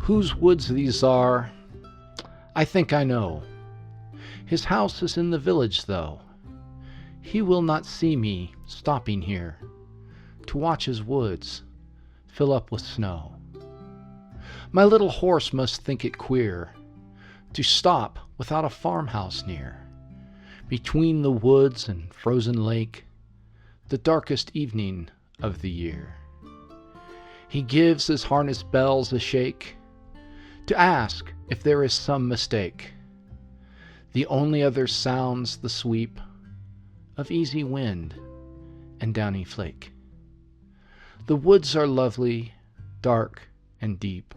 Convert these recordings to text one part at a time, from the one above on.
Whose woods these are, I think I know. His house is in the village, though. He will not see me stopping here to watch his woods fill up with snow. My little horse must think it queer to stop without a farmhouse near, between the woods and frozen lake, the darkest evening of the year. He gives his harness bells a shake to ask if there is some mistake. The only other sounds the sweep of easy wind and downy flake. The woods are lovely, dark and deep,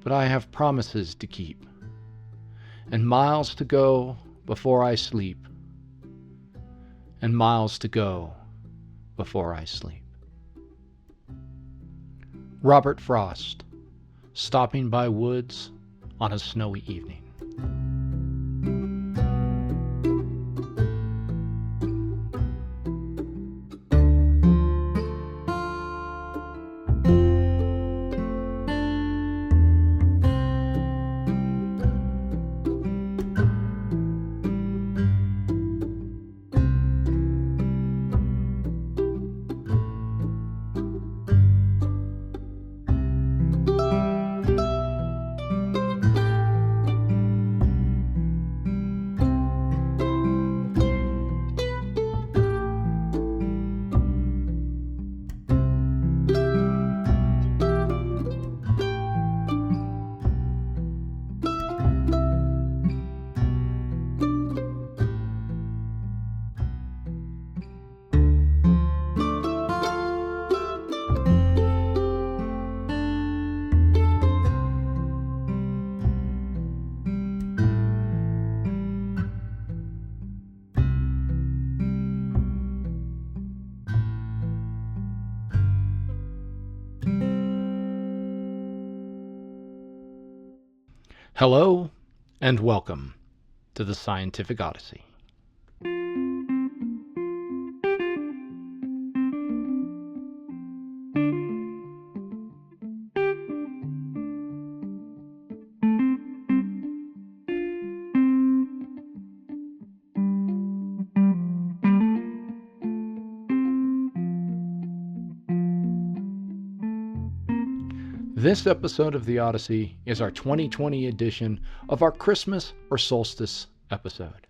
but I have promises to keep, and miles to go before I sleep, and miles to go before I sleep. Robert Frost, Stopping by Woods on a Snowy Evening. Hello and welcome to the Scientific Odyssey. This episode of the Odyssey is our 2020 edition of our Christmas or Solstice episode.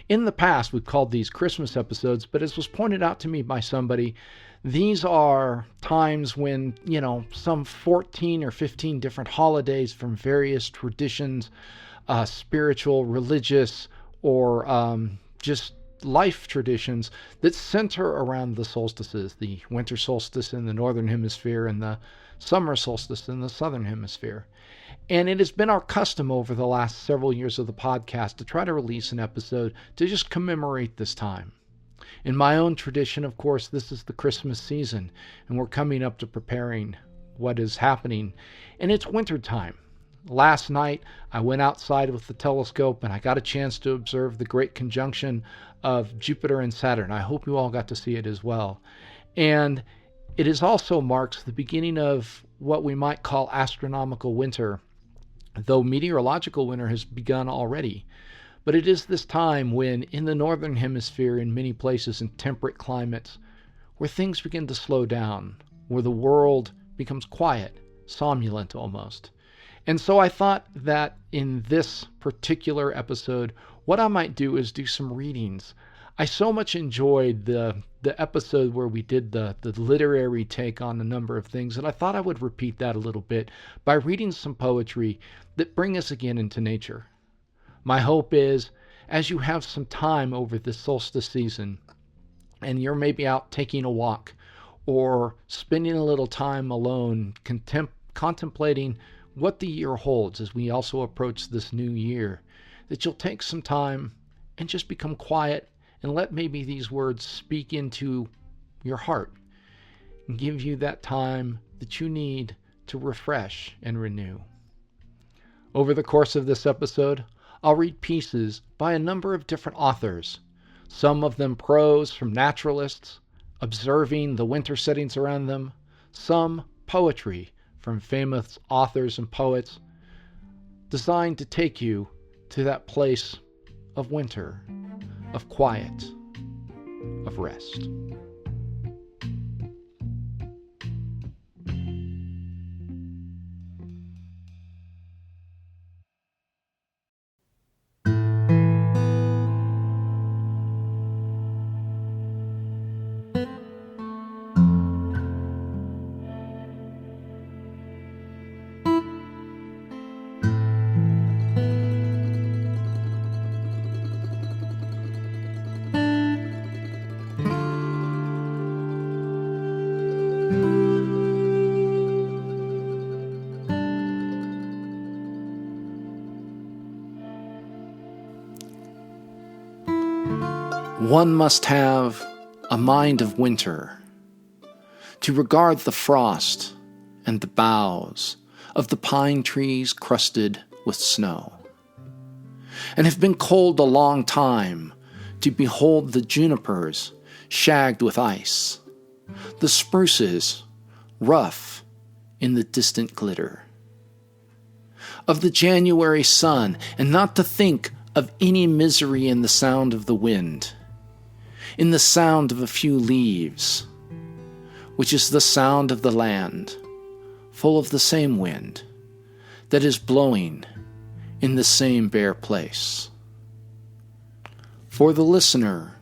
In the past, we've called these Christmas episodes, but as was pointed out to me by somebody, these are times when, some 14 or 15 different holidays from various traditions, spiritual, religious, or just life traditions that center around the solstices, the winter solstice in the northern hemisphere and the summer solstice in the southern hemisphere. And it has been our custom over the last several years of the podcast to try to release an episode to just commemorate this time. In my own tradition, of course, this is the Christmas season, and we're coming up to preparing what is happening. And it's winter time. Last night, I went outside with the telescope and I got a chance to observe the great conjunction of Jupiter and Saturn. I hope you all got to see it as well. And it also marks the beginning of what we might call astronomical winter, though meteorological winter has begun already. But it is this time when, in the northern hemisphere, in many places in temperate climates, where things begin to slow down, where the world becomes quiet, somnolent almost. And so I thought that in this particular episode, what I might do is do some readings. I so much enjoyed the episode where we did the literary take on a number of things, and I thought I would repeat that a little bit by reading some poetry that bring us again into nature. My hope is, as you have some time over this solstice season, and you're maybe out taking a walk, or spending a little time alone contemplating what the year holds as we also approach this new year, that you'll take some time and just become quiet and let maybe these words speak into your heart and give you that time that you need to refresh and renew. Over the course of this episode, I'll read pieces by a number of different authors, some of them prose from naturalists, observing the winter settings around them, some poetry from famous authors and poets, designed to take you to that place of winter, of quiet, of rest. One must have a mind of winter, to regard the frost and the boughs of the pine trees crusted with snow, and have been cold a long time to behold the junipers shagged with ice, the spruces rough in the distant glitter of the January sun, and not to think of any misery in the sound of the wind, in the sound of a few leaves, which is the sound of the land, full of the same wind that is blowing in the same bare place. For the listener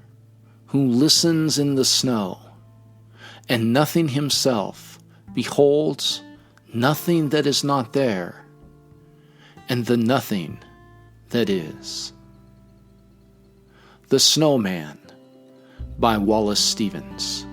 who listens in the snow, and nothing himself beholds nothing that is not there, and the nothing that is. The Snowman by Wallace Stevens.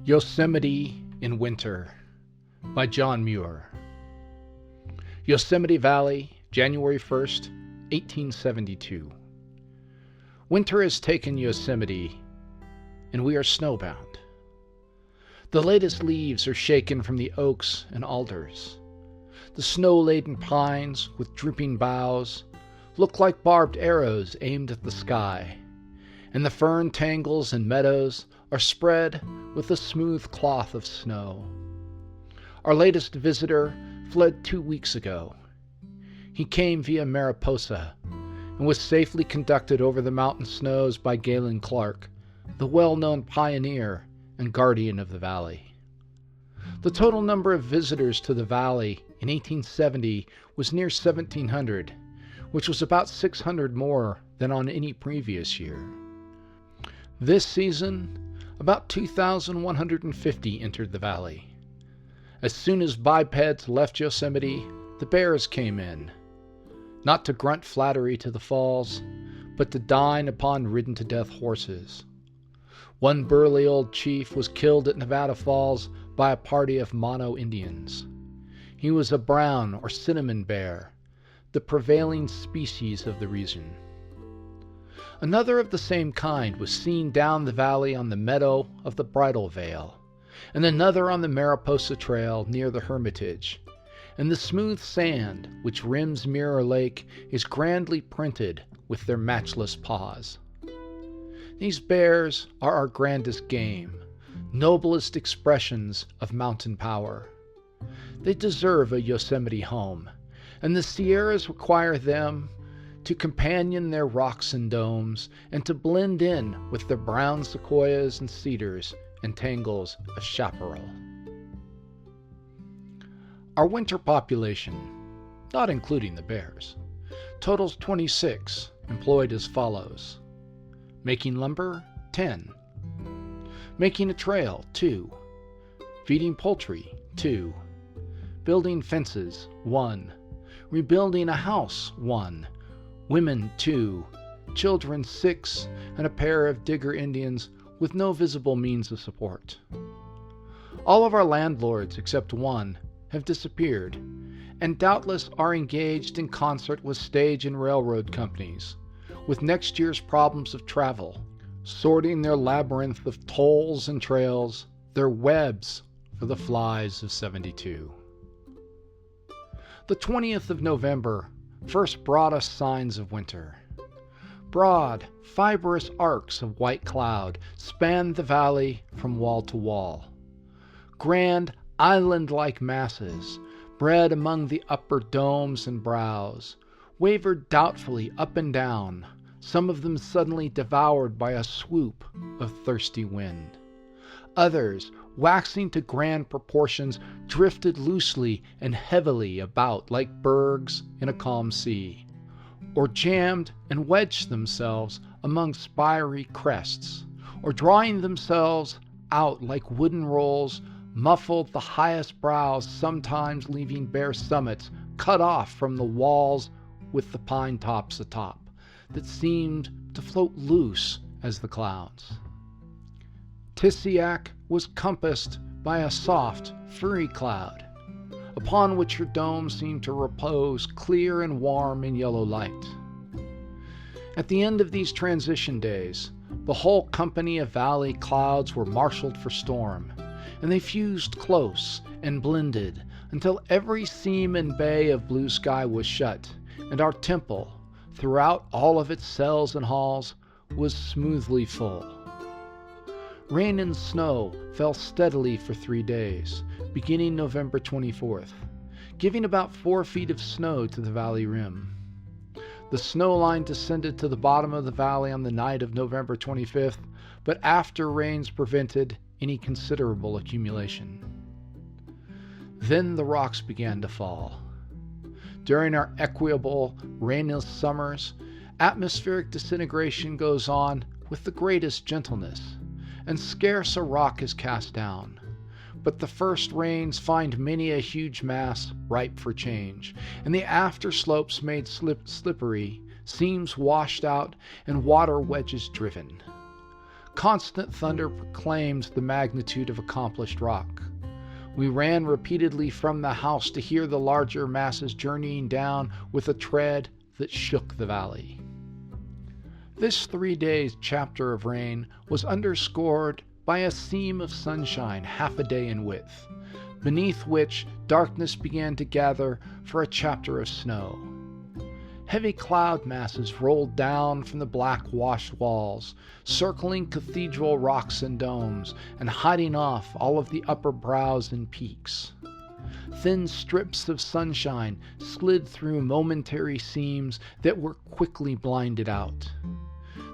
Yosemite in Winter by John Muir. Yosemite Valley, January 1st, 1872. Winter has taken Yosemite, and we are snowbound. The latest leaves are shaken from the oaks and alders. The snow-laden pines, with drooping boughs, look like barbed arrows aimed at the sky, and the fern tangles and meadows are spread with a smooth cloth of snow. Our latest visitor fled 2 weeks ago. He came via Mariposa and was safely conducted over the mountain snows by Galen Clark, the well-known pioneer and guardian of the valley. The total number of visitors to the valley in 1870 was near 1,700, which was about 600 more than on any previous year. This season, about 2,150 entered the valley. As soon as bipeds left Yosemite, the bears came in, not to grunt flattery to the falls, but to dine upon ridden-to-death horses. One burly old chief was killed at Nevada Falls by a party of Mono Indians. He was a brown or cinnamon bear, the prevailing species of the region. Another of the same kind was seen down the valley on the meadow of the Bridal Veil, and another on the Mariposa Trail near the Hermitage, and the smooth sand which rims Mirror Lake is grandly printed with their matchless paws. These bears are our grandest game, noblest expressions of mountain power. They deserve a Yosemite home, and the Sierras require them to companion their rocks and domes, and to blend in with the brown sequoias and cedars and tangles of chaparral. Our winter population, not including the bears, totals 26, employed as follows: making lumber, 10; making a trail, 2; feeding poultry, 2; building fences, 1; rebuilding a house 1, women 2, children 6, and a pair of Digger Indians with no visible means of support. All of our landlords, except one, have disappeared, and doubtless are engaged in concert with stage and railroad companies, with next year's problems of travel, sorting their labyrinth of tolls and trails, their webs for the flies of 72. The 20th of November first brought us signs of winter. Broad, fibrous arcs of white cloud spanned the valley from wall to wall. Grand, island-like masses, bred among the upper domes and brows, wavered doubtfully up and down, some of them suddenly devoured by a swoop of thirsty wind. Others, waxing to grand proportions, drifted loosely and heavily about like bergs in a calm sea, or jammed and wedged themselves among spiry crests, or drawing themselves out like wooden rolls, muffled the highest brows, sometimes leaving bare summits cut off from the walls with the pine tops atop, that seemed to float loose as the clouds. Tissiack was compassed by a soft, furry cloud, upon which her dome seemed to repose clear and warm in yellow light. At the end of these transition days, the whole company of valley clouds were marshaled for storm, and they fused close and blended until every seam and bay of blue sky was shut, and our temple, throughout all of its cells and halls, was smoothly full. Rain and snow fell steadily for 3 days, beginning November 24th, giving about 4 feet of snow to the valley rim. The snow line descended to the bottom of the valley on the night of November 25th, but after rains prevented any considerable accumulation. Then the rocks began to fall. During our equable, rainless summers, atmospheric disintegration goes on with the greatest gentleness, and scarce a rock is cast down. But the first rains find many a huge mass ripe for change, and the after slopes made slippery, seams washed out, and water wedges driven. Constant thunder proclaimed the magnitude of accomplished rock. We ran repeatedly from the house to hear the larger masses journeying down with a tread that shook the valley. This 3 days chapter of rain was underscored by a seam of sunshine half a day in width, beneath which darkness began to gather for a chapter of snow. Heavy cloud masses rolled down from the black washed walls, circling cathedral rocks and domes, and hiding off all of the upper brows and peaks. Thin strips of sunshine slid through momentary seams that were quickly blinded out.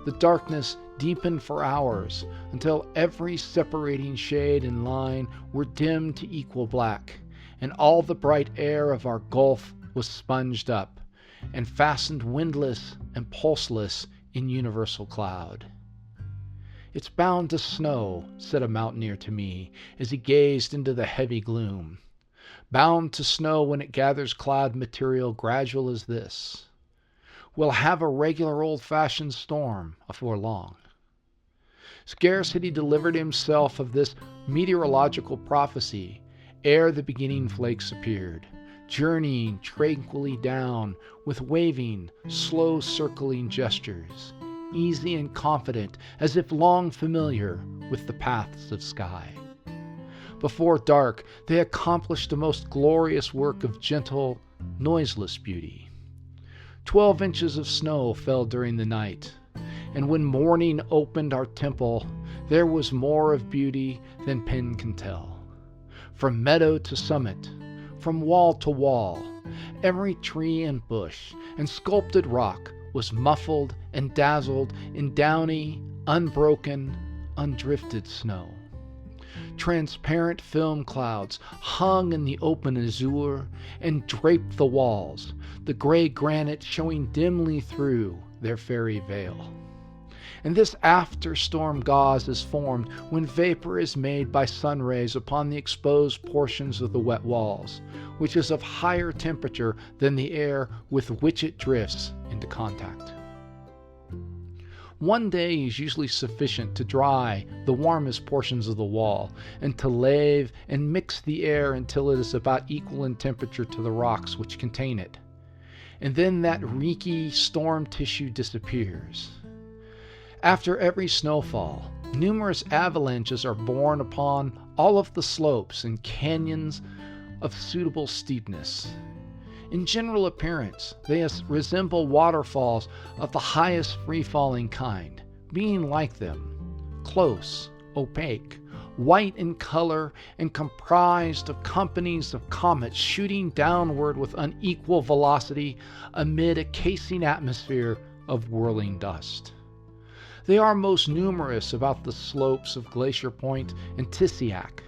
The darkness deepened for hours until every separating shade and line were dimmed to equal black, and all the bright air of our gulf was sponged up and fastened windless and pulseless in universal cloud. "It's bound to snow," said a mountaineer to me as he gazed into the heavy gloom. "Bound to snow when it gathers cloud material gradual as this. We'll have a regular old-fashioned storm afore long." Scarce had he delivered himself of this meteorological prophecy ere the beginning flakes appeared, journeying tranquilly down with waving, slow circling gestures, easy and confident as if long familiar with the paths of sky. Before dark, they accomplished a most glorious work of gentle, noiseless beauty. 12 inches of snow fell during the night, and when morning opened our temple, there was more of beauty than pen can tell. From meadow to summit, from wall to wall, every tree and bush and sculpted rock was muffled and dazzled in downy, unbroken, undrifted snow. Transparent film clouds hung in the open azure and draped the walls, the gray granite showing dimly through their fairy veil. and this after-storm gauze is formed when vapor is made by sun rays upon the exposed portions of the wet walls, which is of higher temperature than the air with which it drifts into contact. One day is usually sufficient to dry the warmest portions of the wall and to lave and mix the air until it is about equal in temperature to the rocks which contain it. And then that reeky storm tissue disappears. After every snowfall, numerous avalanches are borne upon all of the slopes and canyons of suitable steepness. In general appearance, they resemble waterfalls of the highest free-falling kind, being like them, close, opaque, white in color, and comprised of companies of comets shooting downward with unequal velocity amid a casing atmosphere of whirling dust. They are most numerous about the slopes of Glacier Point and Tissiack,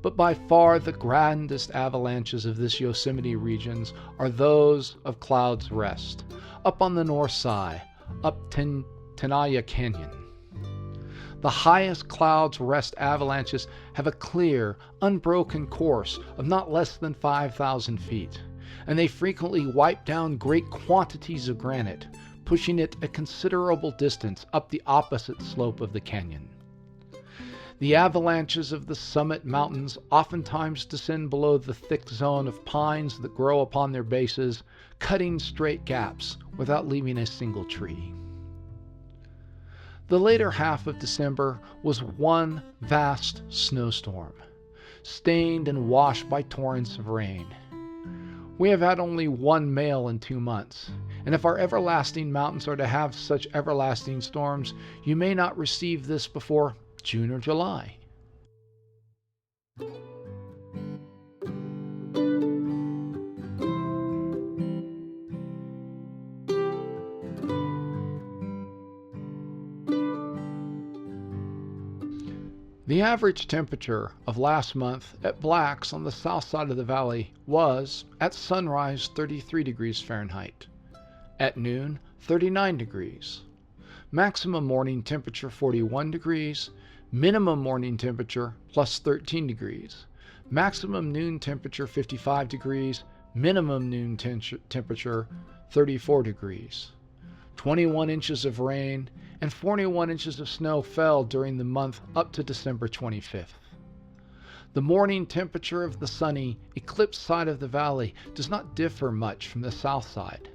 but by far the grandest avalanches of this Yosemite region are those of Cloud's Rest, up on the north side, up Tenaya Canyon. The highest Cloud's Rest avalanches have a clear, unbroken course of not less than 5,000 feet, and they frequently wipe down great quantities of granite, pushing it a considerable distance up the opposite slope of the canyon. The avalanches of the summit mountains oftentimes descend below the thick zone of pines that grow upon their bases, cutting straight gaps without leaving a single tree. The later half of December was one vast snowstorm, stained and washed by torrents of rain. We have had only one male in 2 months, and if our everlasting mountains are to have such everlasting storms, you may not receive this before June or July. The average temperature of last month at Black's on the south side of the valley was, at sunrise, 33 degrees Fahrenheit. At noon, 39 degrees. Maximum morning temperature 41 degrees. Minimum morning temperature plus 13 degrees. Maximum noon temperature 55 degrees. Minimum noon temperature 34 degrees. 21 inches of rain and 41 inches of snow fell during the month up to December 25th. The morning temperature of the sunny, eclipsed side of the valley does not differ much from the south side,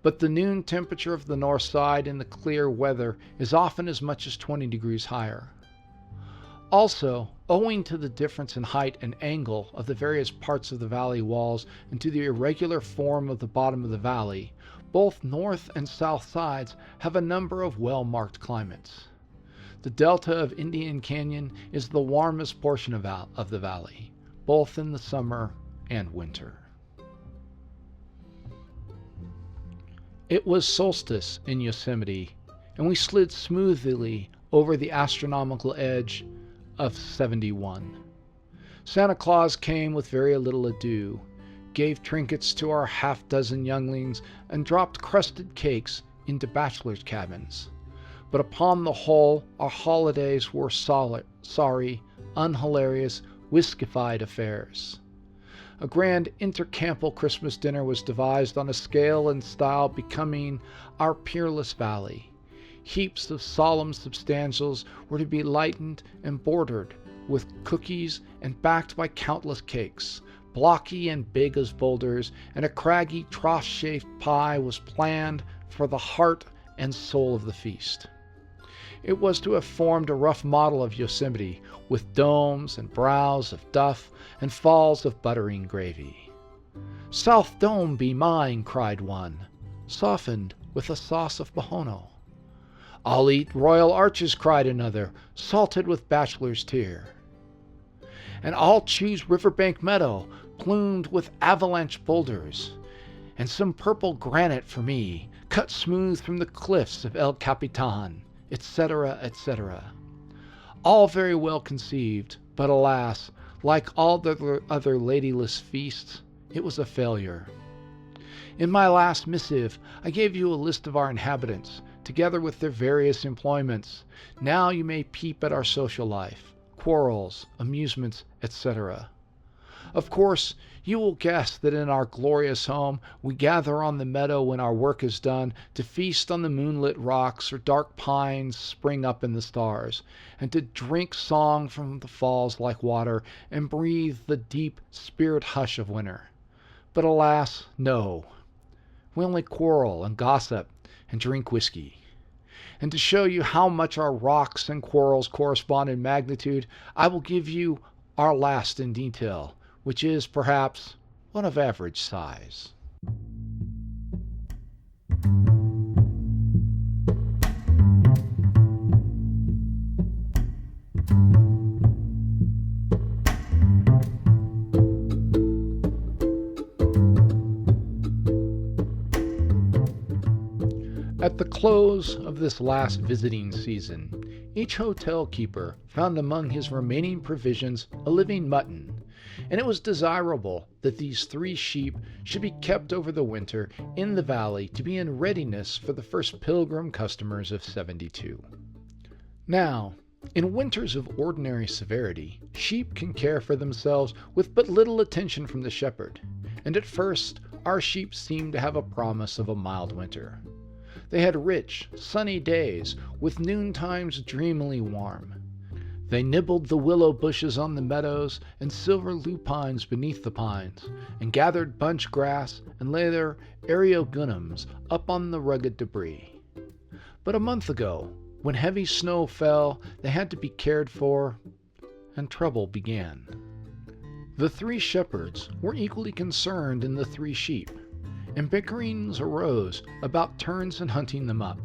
but the noon temperature of the north side in the clear weather is often as much as 20 degrees higher. Also, owing to the difference in height and angle of the various parts of the valley walls and to the irregular form of the bottom of the valley, both north and south sides have a number of well-marked climates. The delta of Indian Canyon is the warmest portion of the valley, both in the summer and winter. It was solstice in Yosemite, and we slid smoothly over the astronomical edge of 71. Santa Claus came with very little ado, gave trinkets to our half-dozen younglings, and dropped crusted cakes into bachelors' cabins. But upon the whole, our holidays were sorry, unhilarious, whiskified affairs. A grand intercampal Christmas dinner was devised on a scale and style becoming our peerless valley. Heaps of solemn substantials were to be lightened and bordered with cookies and backed by countless cakes, blocky and big as boulders, and a craggy trough-shaped pie was planned for the heart and soul of the feast. It was to have formed a rough model of Yosemite, with domes and brows of duff and falls of buttering gravy. "South Dome be mine," cried one, softened with a sauce of Bohono. "I'll eat Royal Arches," cried another, salted with bachelor's tear. "And I'll choose Riverbank Meadow, plumed with avalanche boulders, and some purple granite for me, cut smooth from the cliffs of El Capitan," etc., etc. All very well conceived, but alas, like all the other ladyless feasts, it was a failure. In my last missive, I gave you a list of our inhabitants, together with their various employments. Now you may peep at our social life, quarrels, amusements, etc. Of course, you will guess that in our glorious home we gather on the meadow when our work is done to feast on the moonlit rocks or dark pines spring up in the stars, and to drink song from the falls like water and breathe the deep spirit hush of winter. But alas, no. We only quarrel and gossip and drink whiskey. And to show you how much our rocks and quarrels correspond in magnitude, I will give you our last in detail, which is perhaps one of average size. At the close of this last visiting season, each hotel keeper found among his remaining provisions a living mutton, and it was desirable that these 3 sheep should be kept over the winter in the valley to be in readiness for the first pilgrim customers of 72. Now, in winters of ordinary severity, sheep can care for themselves with but little attention from the shepherd, and at first our sheep seemed to have a promise of a mild winter. They had rich, sunny days, with noontimes dreamily warm. They nibbled the willow bushes on the meadows and silver lupines beneath the pines, and gathered bunch grass and lay their eriogonums up on the rugged debris. But a month ago, when heavy snow fell, they had to be cared for, and trouble began. The 3 shepherds were equally concerned in the 3 sheep, and bickerings arose about turns in hunting them up,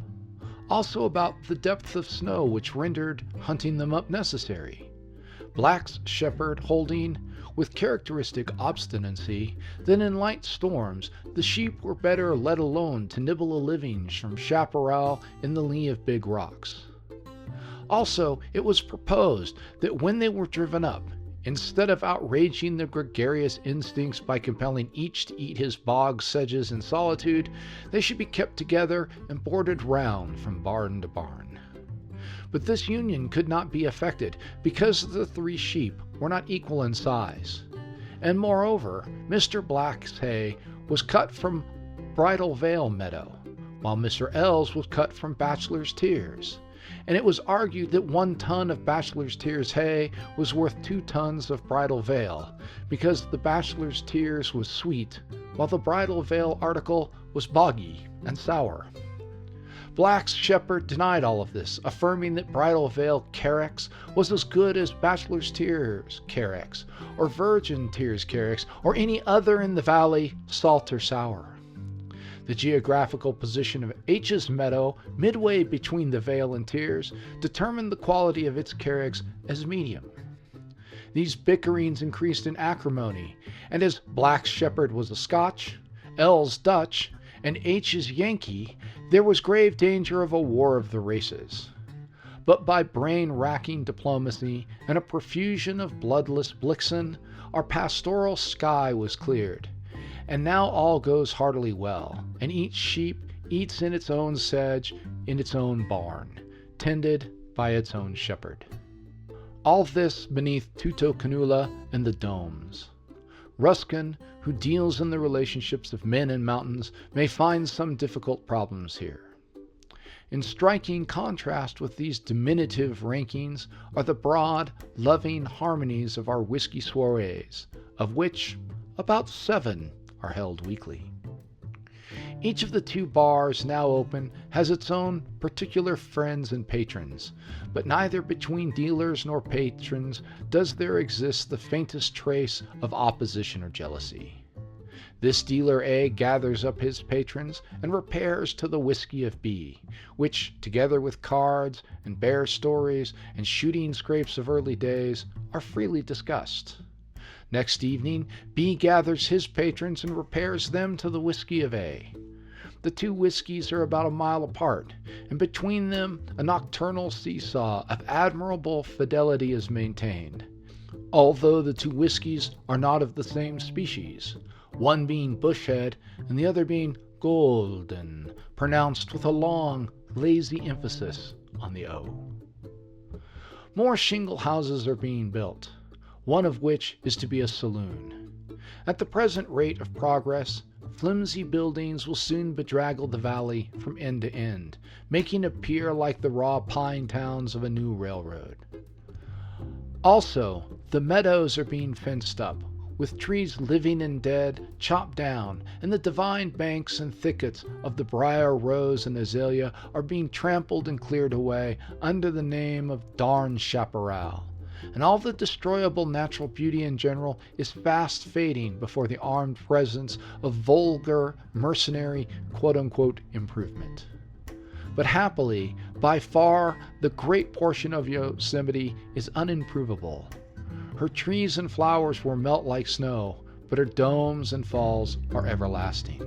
also about the depth of snow which rendered hunting them up necessary. Black's shepherd holding, with characteristic obstinacy, that in light storms the sheep were better let alone to nibble a living from chaparral in the lee of big rocks. Also, it was proposed that when they were driven up, instead of outraging their gregarious instincts by compelling each to eat his bog sedges in solitude, they should be kept together and boarded round from barn to barn. But this union could not be effected because the 3 sheep were not equal in size. And moreover, Mr. Black's hay was cut from Bridal Veil meadow, while Mr. L's was cut from Bachelor's Tears. And it was argued that 1 ton of Bachelor's Tears hay was worth 2 tons of Bridal Veil, because the Bachelor's Tears was sweet, while the Bridal Veil article was boggy and sour. Black's shepherd denied all of this, affirming that Bridal Veil carex was as good as Bachelor's Tears carex, or Virgin Tears carex, or any other in the valley, salt or sour. The geographical position of H's meadow, midway between the Veil and Tears, determined the quality of its carex as medium. These bickerings increased in acrimony, and as Black's shepherd was a Scotch, L's Dutch, and H's Yankee, there was grave danger of a war of the races. But by brain-racking diplomacy and a profusion of bloodless Blixen, our pastoral sky was cleared. And now all goes heartily well, and each sheep eats in its own sedge in its own barn, tended by its own shepherd. All this beneath Tutocanula and the domes. Ruskin, who deals in the relationships of men and mountains, may find some difficult problems here. In striking contrast with these diminutive rankings are the broad, loving harmonies of our whiskey soirees, of which about 7 are held weekly. Each of the 2 bars now open has its own particular friends and patrons, but neither between dealers nor patrons does there exist the faintest trace of opposition or jealousy. This dealer A gathers up his patrons and repairs to the whiskey of B, which, together with cards and bear stories and shooting scrapes of early days, are freely discussed. Next evening, B gathers his patrons and repairs them to the whiskey of A. The 2 whiskeys are about a mile apart, and between them a nocturnal seesaw of admirable fidelity is maintained. Although the 2 whiskeys are not of the same species, one being Bushhead and the other being Golden, pronounced with a long, lazy emphasis on the O. More shingle houses are being built, one of which is to be a saloon. At the present rate of progress, flimsy buildings will soon bedraggle the valley from end to end, making it appear like the raw pine towns of a new railroad. Also, the meadows are being fenced up, with trees living and dead chopped down, and the divine banks and thickets of the briar, rose, and azalea are being trampled and cleared away under the name of darn chaparral. And all the destroyable natural beauty in general is fast fading before the armed presence of vulgar, mercenary, quote-unquote improvement. But happily, by far, the great portion of Yosemite is unimprovable. Her trees and flowers will melt like snow, but her domes and falls are everlasting.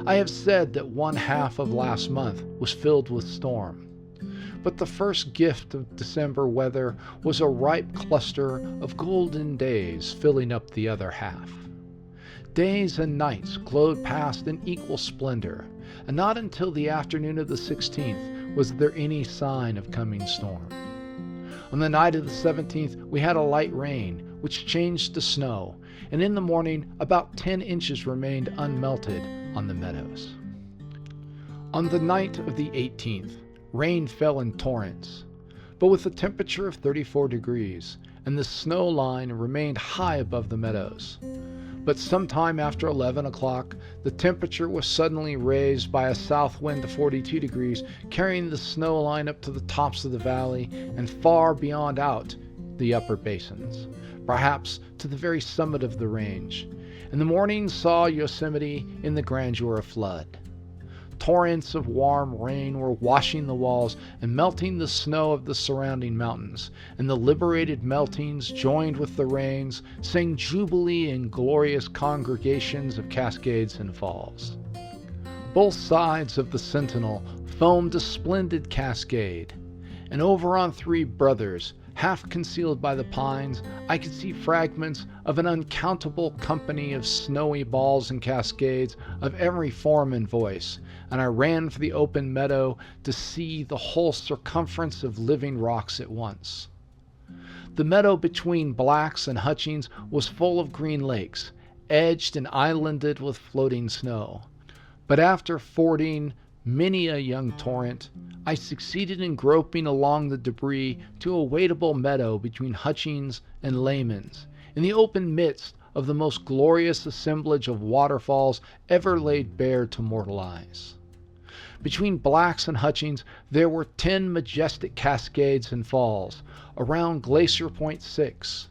I have said that one half of last month was filled with storm, but the first gift of December weather was a ripe cluster of golden days filling up the other half. Days and nights glowed past in equal splendor, and not until the afternoon of the 16th was there any sign of coming storm. On the night of the 17th we had a light rain, which changed to snow, and in the morning about 10 inches remained unmelted on the meadows. On the night of the 18th, rain fell in torrents, but with a temperature of 34 degrees, and the snow line remained high above the meadows. But sometime after 11 o'clock, the temperature was suddenly raised by a south wind to 42 degrees, carrying the snow line up to the tops of the valley and far beyond out the upper basins, perhaps to the very summit of the range. And the morning saw Yosemite in the grandeur of flood. Torrents of warm rain were washing the walls and melting the snow of the surrounding mountains, and the liberated meltings joined with the rains sang jubilee in glorious congregations of cascades and falls. Both sides of the Sentinel foamed a splendid cascade, and over on Three Brothers, half concealed by the pines, I could see fragments of an uncountable company of snowy balls and cascades of every form and voice, and I ran for the open meadow to see the whole circumference of living rocks at once. The meadow between Black's and Hutchings was full of green lakes, edged and islanded with floating snow. But after fording many a young torrent, I succeeded in groping along the debris to a wadeable meadow between Hutchings and Layman's, in the open midst of the most glorious assemblage of waterfalls ever laid bare to mortal eyes. Between Black's and Hutchings there were 10 majestic cascades and falls, around Glacier Point 6,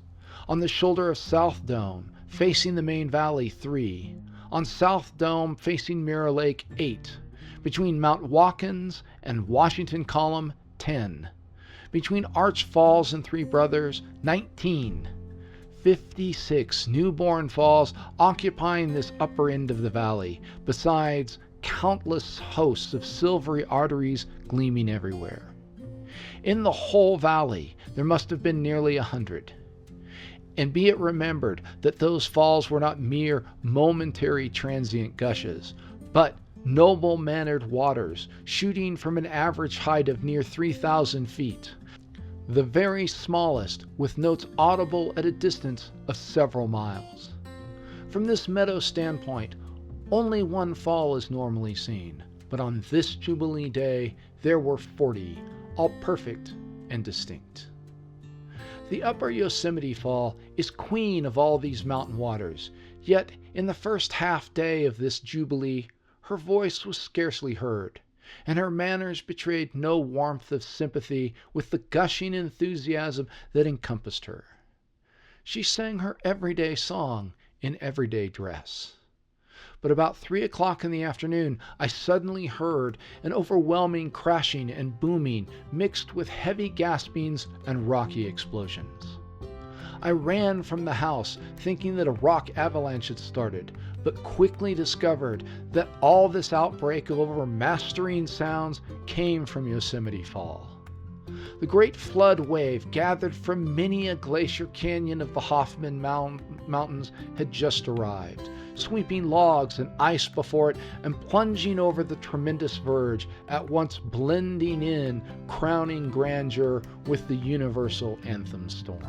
on the shoulder of South Dome, facing the main valley 3, on South Dome facing Mirror Lake 8, between Mount Watkins and Washington Column 10, between Arch Falls and Three Brothers 19, 56 newborn falls occupying this upper end of the valley, besides countless hosts of silvery arteries gleaming everywhere. In the whole valley there must have been nearly 100. And be it remembered that those falls were not mere momentary transient gushes, but noble-mannered waters shooting from an average height of near 3,000 feet, the very smallest with notes audible at a distance of several miles. From this meadow standpoint, only one fall is normally seen, but on this Jubilee Day there were 40, all perfect and distinct. The Upper Yosemite Fall is queen of all these mountain waters, yet in the first half day of this Jubilee her voice was scarcely heard, and her manners betrayed no warmth of sympathy with the gushing enthusiasm that encompassed her. She sang her everyday song in everyday dress. But about 3 o'clock in the afternoon, I suddenly heard an overwhelming crashing and booming mixed with heavy gaspings and rocky explosions. I ran from the house thinking that a rock avalanche had started, but quickly discovered that all this outbreak of overmastering sounds came from Yosemite Fall. The great flood wave gathered from many a glacier canyon of the Hoffman Mountains had just arrived, sweeping logs and ice before it and plunging over the tremendous verge, at once blending in crowning grandeur with the universal anthem storm.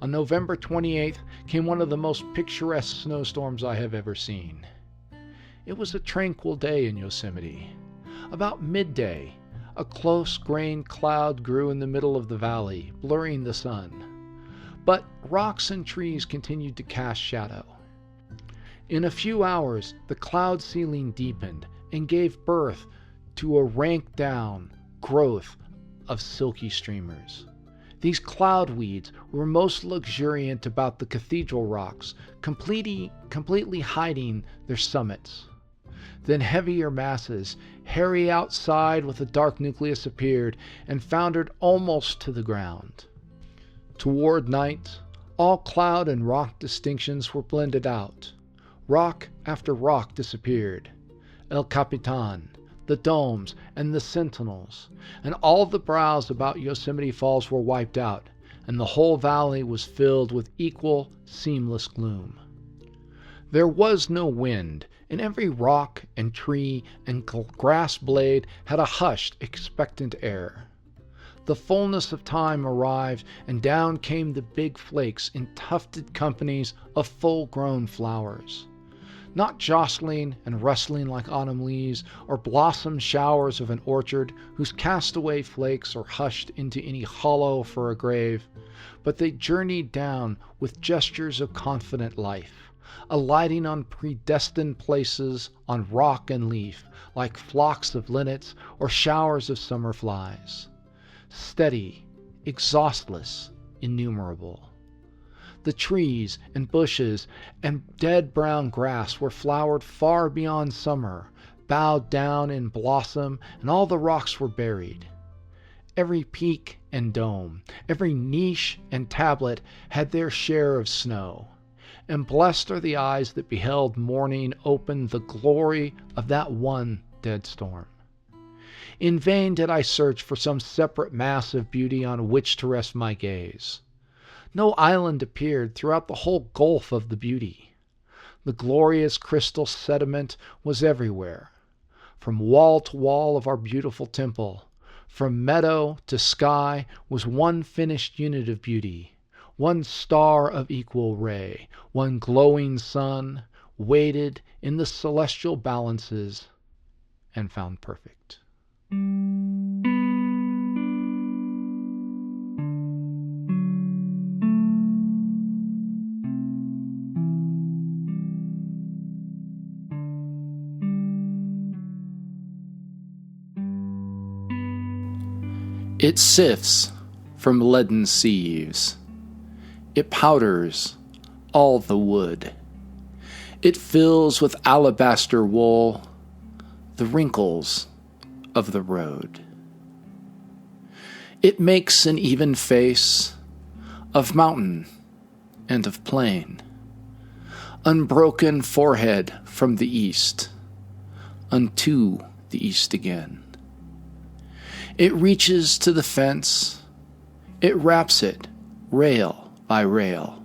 On November 28th came one of the most picturesque snowstorms I have ever seen. It was a tranquil day in Yosemite. About midday, a close-grained cloud grew in the middle of the valley, blurring the sun. But rocks and trees continued to cast shadow. In a few hours, the cloud ceiling deepened and gave birth to a rank-down growth of silky streamers. These cloud weeds were most luxuriant about the cathedral rocks, completely hiding their summits. Then heavier masses, hairy outside with a dark nucleus, appeared and foundered almost to the ground. Toward night, all cloud and rock distinctions were blended out. Rock after rock disappeared. El Capitan, the domes, and the sentinels, and all the brows about Yosemite Falls were wiped out, and the whole valley was filled with equal, seamless gloom. There was no wind, and every rock and tree and grass blade had a hushed, expectant air. The fullness of time arrived, and down came the big flakes in tufted companies of full-grown flowers. Not jostling and rustling like autumn leaves, or blossom showers of an orchard whose castaway flakes are hushed into any hollow for a grave, but they journeyed down with gestures of confident life, alighting on predestined places on rock and leaf, like flocks of linnets or showers of summer flies. Steady, exhaustless, innumerable. The trees and bushes and dead brown grass were flowered far beyond summer, bowed down in blossom, and all the rocks were buried. Every peak and dome, every niche and tablet had their share of snow, and blessed are the eyes that beheld morning open the glory of that one dead storm. In vain did I search for some separate mass of beauty on which to rest my gaze. No island appeared throughout the whole gulf of the beauty. The glorious crystal sediment was everywhere. From wall to wall of our beautiful temple, from meadow to sky, was one finished unit of beauty, one star of equal ray, one glowing sun, weighted in the celestial balances and found perfect. It sifts from leaden sieves. It powders all the wood. It fills with alabaster wool the wrinkles of the road. It makes an even face of mountain and of plain, unbroken forehead from the east unto the east again. It reaches to the fence, it wraps it rail by rail,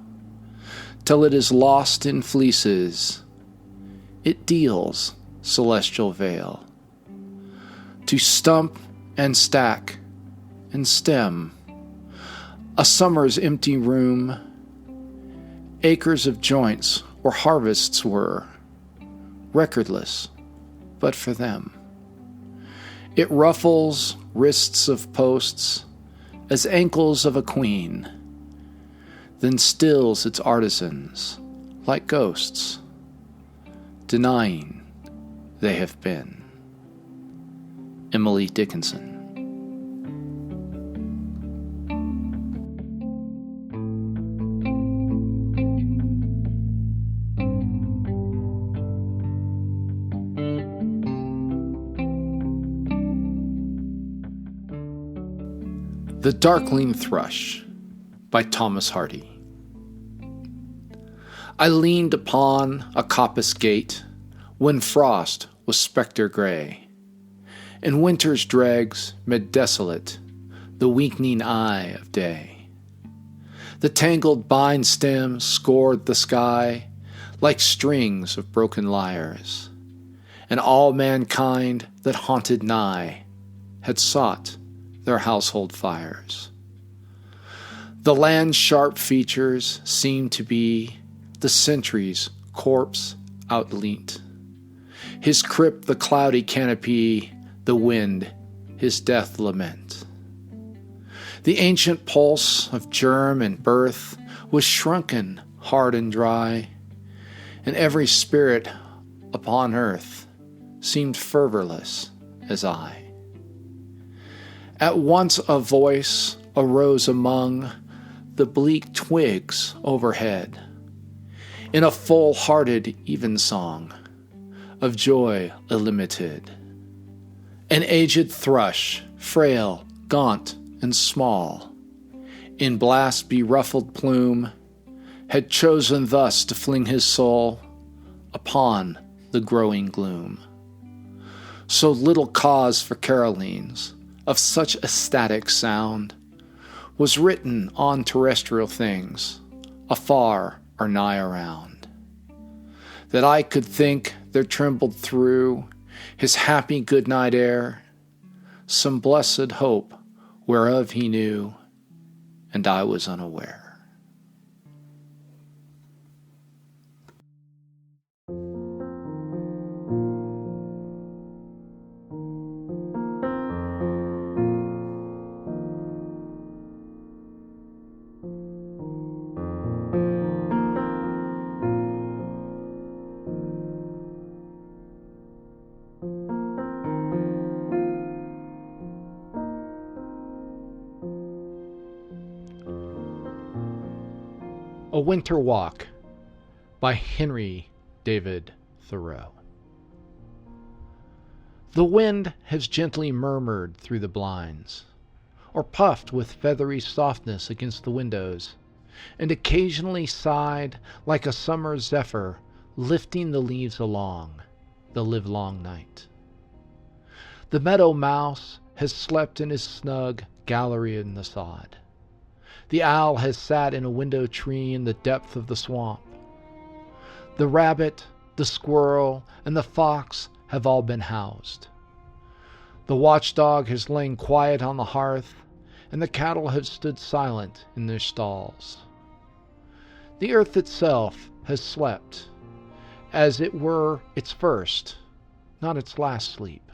till it is lost in fleeces. It deals celestial veil to stump and stack and stem, a summer's empty room, acres of joints where harvests were, recordless but for them. It ruffles wrists of posts as ankles of a queen, then stills its artisans like ghosts, denying they have been. Emily Dickinson. The Darkling Thrush by Thomas Hardy. I leaned upon a coppice gate when frost was spectre gray, and winter's dregs made desolate the weakening eye of day. The tangled vine stems scored the sky like strings of broken lyres, and all mankind that haunted nigh had sought their household fires. The land's sharp features seemed to be the sentry's corpse outleant, his crypt the cloudy canopy, the wind his death lament. The ancient pulse of germ and birth was shrunken, hard and dry, and every spirit upon earth seemed fervorless as I. At once a voice arose among the bleak twigs overhead, in a full-hearted evensong of joy illimited. An aged thrush, frail, gaunt, and small, in blast beruffled plume, had chosen thus to fling his soul upon the growing gloom. So little cause for carolings of such ecstatic sound was written on terrestrial things, afar or nigh around, that I could think there trembled through his happy good-night air some blessed hope whereof he knew, and I was unaware. A Winter Walk by Henry David Thoreau. The wind has gently murmured through the blinds, or puffed with feathery softness against the windows, and occasionally sighed like a summer zephyr lifting the leaves along the livelong night. The meadow mouse has slept in his snug gallery in the sod. The owl has sat in a window tree in the depth of the swamp. The rabbit, the squirrel, and the fox have all been housed. The watchdog has lain quiet on the hearth, and the cattle have stood silent in their stalls. The earth itself has slept, as it were its first, not its last sleep,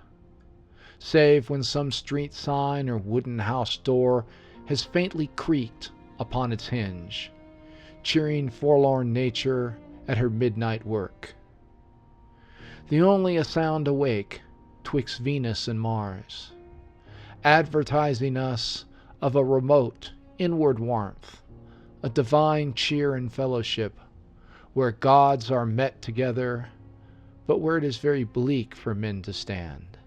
save when some street sign or wooden house door has faintly creaked upon its hinge, cheering forlorn nature at her midnight work. The only a sound awake twixt Venus and Mars, advertising us of a remote, inward warmth, a divine cheer and fellowship, where gods are met together, but where it is very bleak for men to stand.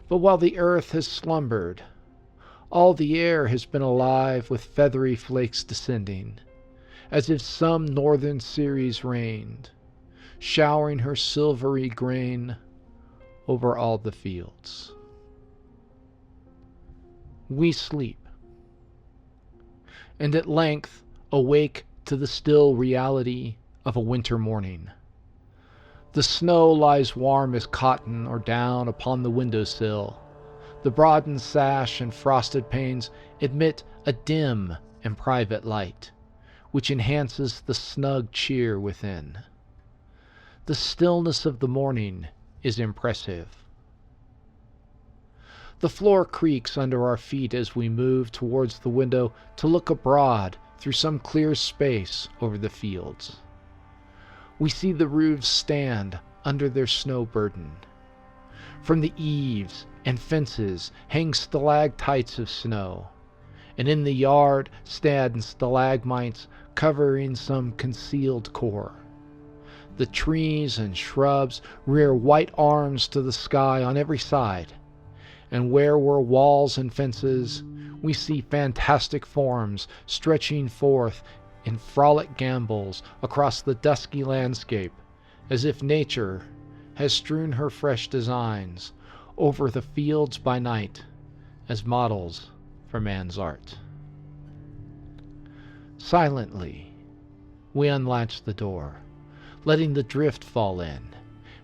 But while the earth has slumbered, all the air has been alive with feathery flakes descending, as if some northern Ceres reigned, showering her silvery grain over all the fields. We sleep, and at length awake to the still reality of a winter morning. The snow lies warm as cotton or down upon the windowsill. The broadened sash and frosted panes admit a dim and private light, which enhances the snug cheer within. The stillness of the morning is impressive. The floor creaks under our feet as we move towards the window to look abroad through some clear space over the fields. We see the roofs stand under their snow burden. From the eaves and fences hang stalactites of snow, and in the yard stand stalagmites covering some concealed core. The trees and shrubs rear white arms to the sky on every side, and where were walls and fences, we see fantastic forms stretching forth in frolic gambols across the dusky landscape, as if nature has strewn her fresh designs over the fields by night as models for man's art. Silently, we unlatch the door, letting the drift fall in,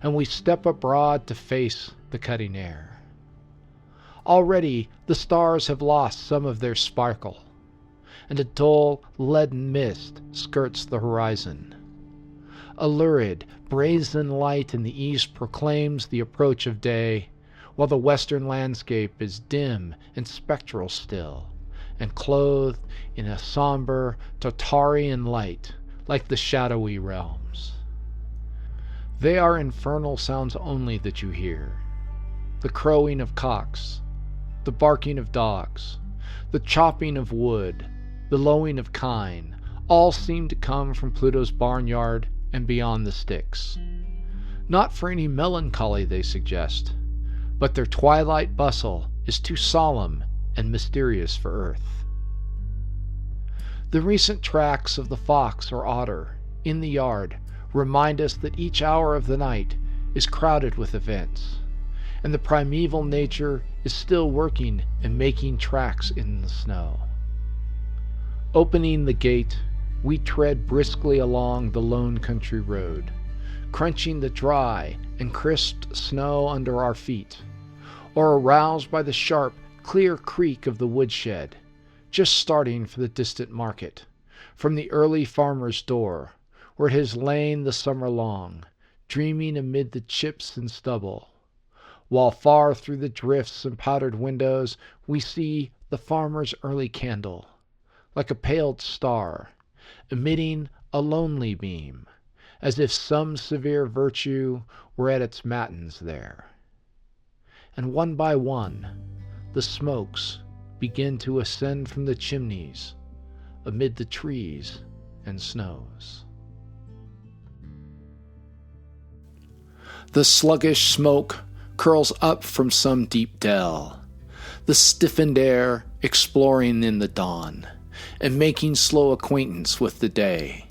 and we step abroad to face the cutting air. Already the stars have lost some of their sparkle, and a dull leaden mist skirts the horizon. A lurid, brazen light in the east proclaims the approach of day, while the western landscape is dim and spectral still, and clothed in a somber Tartarian light, like the shadowy realms. They are infernal sounds only that you hear: the crowing of cocks, the barking of dogs, the chopping of wood, the lowing of kine, all seem to come from Pluto's barnyard and beyond the sticks. Not for any melancholy, they suggest, but their twilight bustle is too solemn and mysterious for Earth. The recent tracks of the fox or otter in the yard remind us that each hour of the night is crowded with events, and the primeval nature is still working and making tracks in the snow. Opening the gate, we tread briskly along the lone country road, crunching the dry and crisp snow under our feet, or aroused by the sharp, clear creak of the woodshed, just starting for the distant market, from the early farmer's door, where it has lain the summer long, dreaming amid the chips and stubble, while far through the drifts and powdered windows we see the farmer's early candle, like a paled star, emitting a lonely beam, as if some severe virtue were at its matins there. And one by one, the smokes begin to ascend from the chimneys amid the trees and snows. The sluggish smoke curls up from some deep dell, the stiffened air exploring in the dawn, and making slow acquaintance with the day,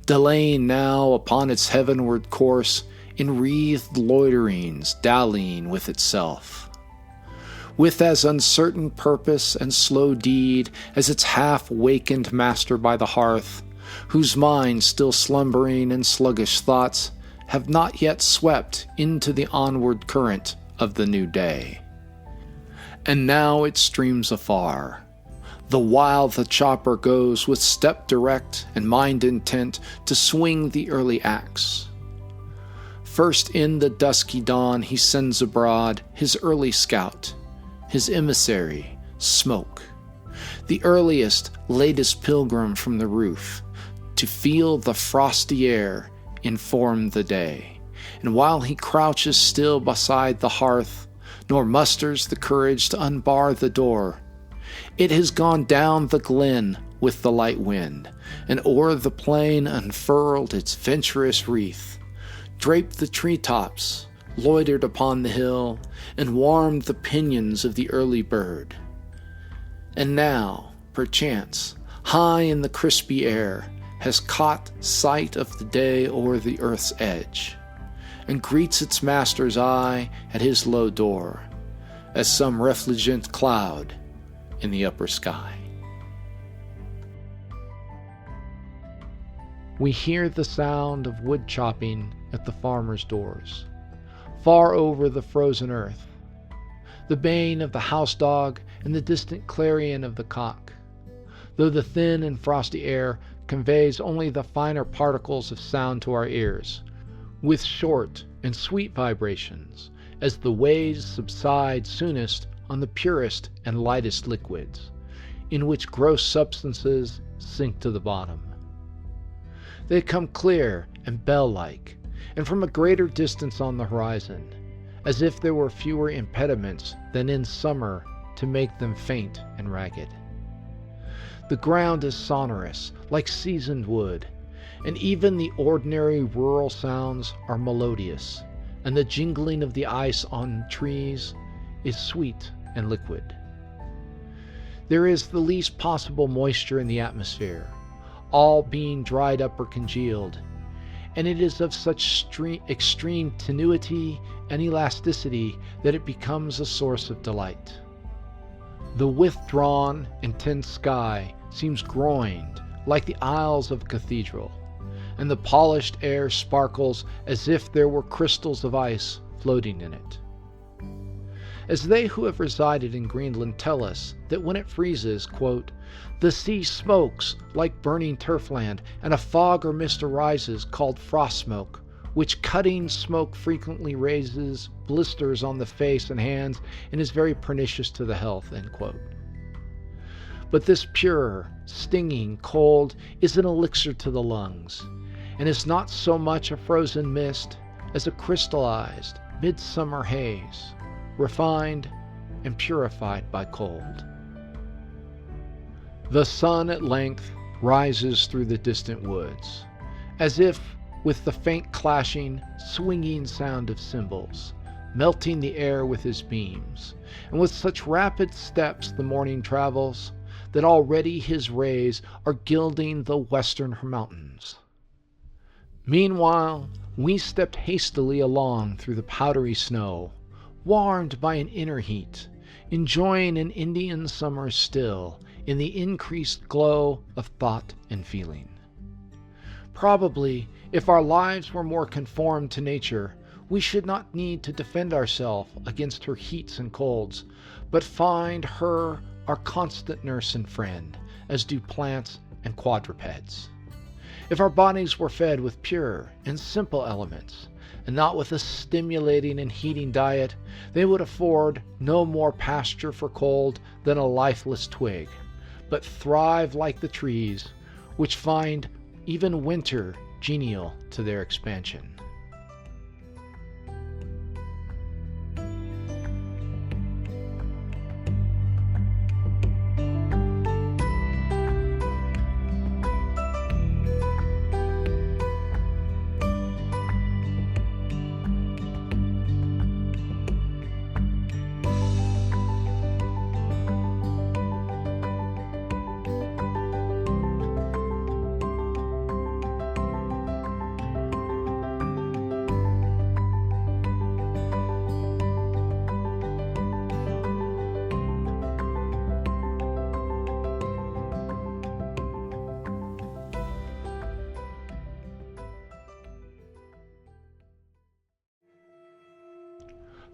delaying now upon its heavenward course in wreathed loiterings, dallying with itself, with as uncertain purpose and slow deed as its half-wakened master by the hearth, whose mind, still slumbering in sluggish thoughts, have not yet swept into the onward current of the new day. And now it streams afar, the while the chopper goes with step direct and mind intent to swing the early axe. First in the dusky dawn he sends abroad his early scout, his emissary, Smoke, the earliest, latest pilgrim from the roof, to feel the frosty air inform the day, and while he crouches still beside the hearth, nor musters the courage to unbar the door. It has gone down the glen with the light wind, and o'er the plain unfurled its venturous wreath, draped the tree-tops, loitered upon the hill, and warmed the pinions of the early bird. And now, perchance, high in the crispy air, has caught sight of the day o'er the earth's edge, and greets its master's eye at his low door, as some refulgent cloud in the upper sky. We hear the sound of wood chopping at the farmers' doors, far over the frozen earth, the baying of the house dog and the distant clarion of the cock, though the thin and frosty air conveys only the finer particles of sound to our ears, with short and sweet vibrations, as the waves subside soonest on the purest and lightest liquids, in which gross substances sink to the bottom. They come clear and bell-like, and from a greater distance on the horizon, as if there were fewer impediments than in summer to make them faint and ragged. The ground is sonorous, like seasoned wood, and even the ordinary rural sounds are melodious, and the jingling of the ice on trees is sweet and liquid. There is the least possible moisture in the atmosphere, all being dried up or congealed, and it is of such extreme tenuity and elasticity that it becomes a source of delight. The withdrawn, intense sky seems groined like the aisles of a cathedral, and the polished air sparkles as if there were crystals of ice floating in it. As they who have resided in Greenland tell us that when it freezes, quote, the sea smokes like burning turfland, and a fog or mist arises called frost smoke, which cutting smoke frequently raises blisters on the face and hands and is very pernicious to the health, end quote. But this pure, stinging cold is an elixir to the lungs, and is not so much a frozen mist as a crystallized midsummer haze, refined and purified by cold. The sun at length rises through the distant woods, as if with the faint clashing, swinging sound of cymbals, melting the air with his beams, and with such rapid steps the morning travels, that already his rays are gilding the western mountains. Meanwhile, we stepped hastily along through the powdery snow, warmed by an inner heat, enjoying an Indian summer still in the increased glow of thought and feeling. Probably, if our lives were more conformed to nature, we should not need to defend ourselves against her heats and colds, but find her our constant nurse and friend, as do plants and quadrupeds. If our bodies were fed with pure and simple elements, and not with a stimulating and heating diet, they would afford no more pasture for cold than a lifeless twig, but thrive like the trees, which find even winter genial to their expansion.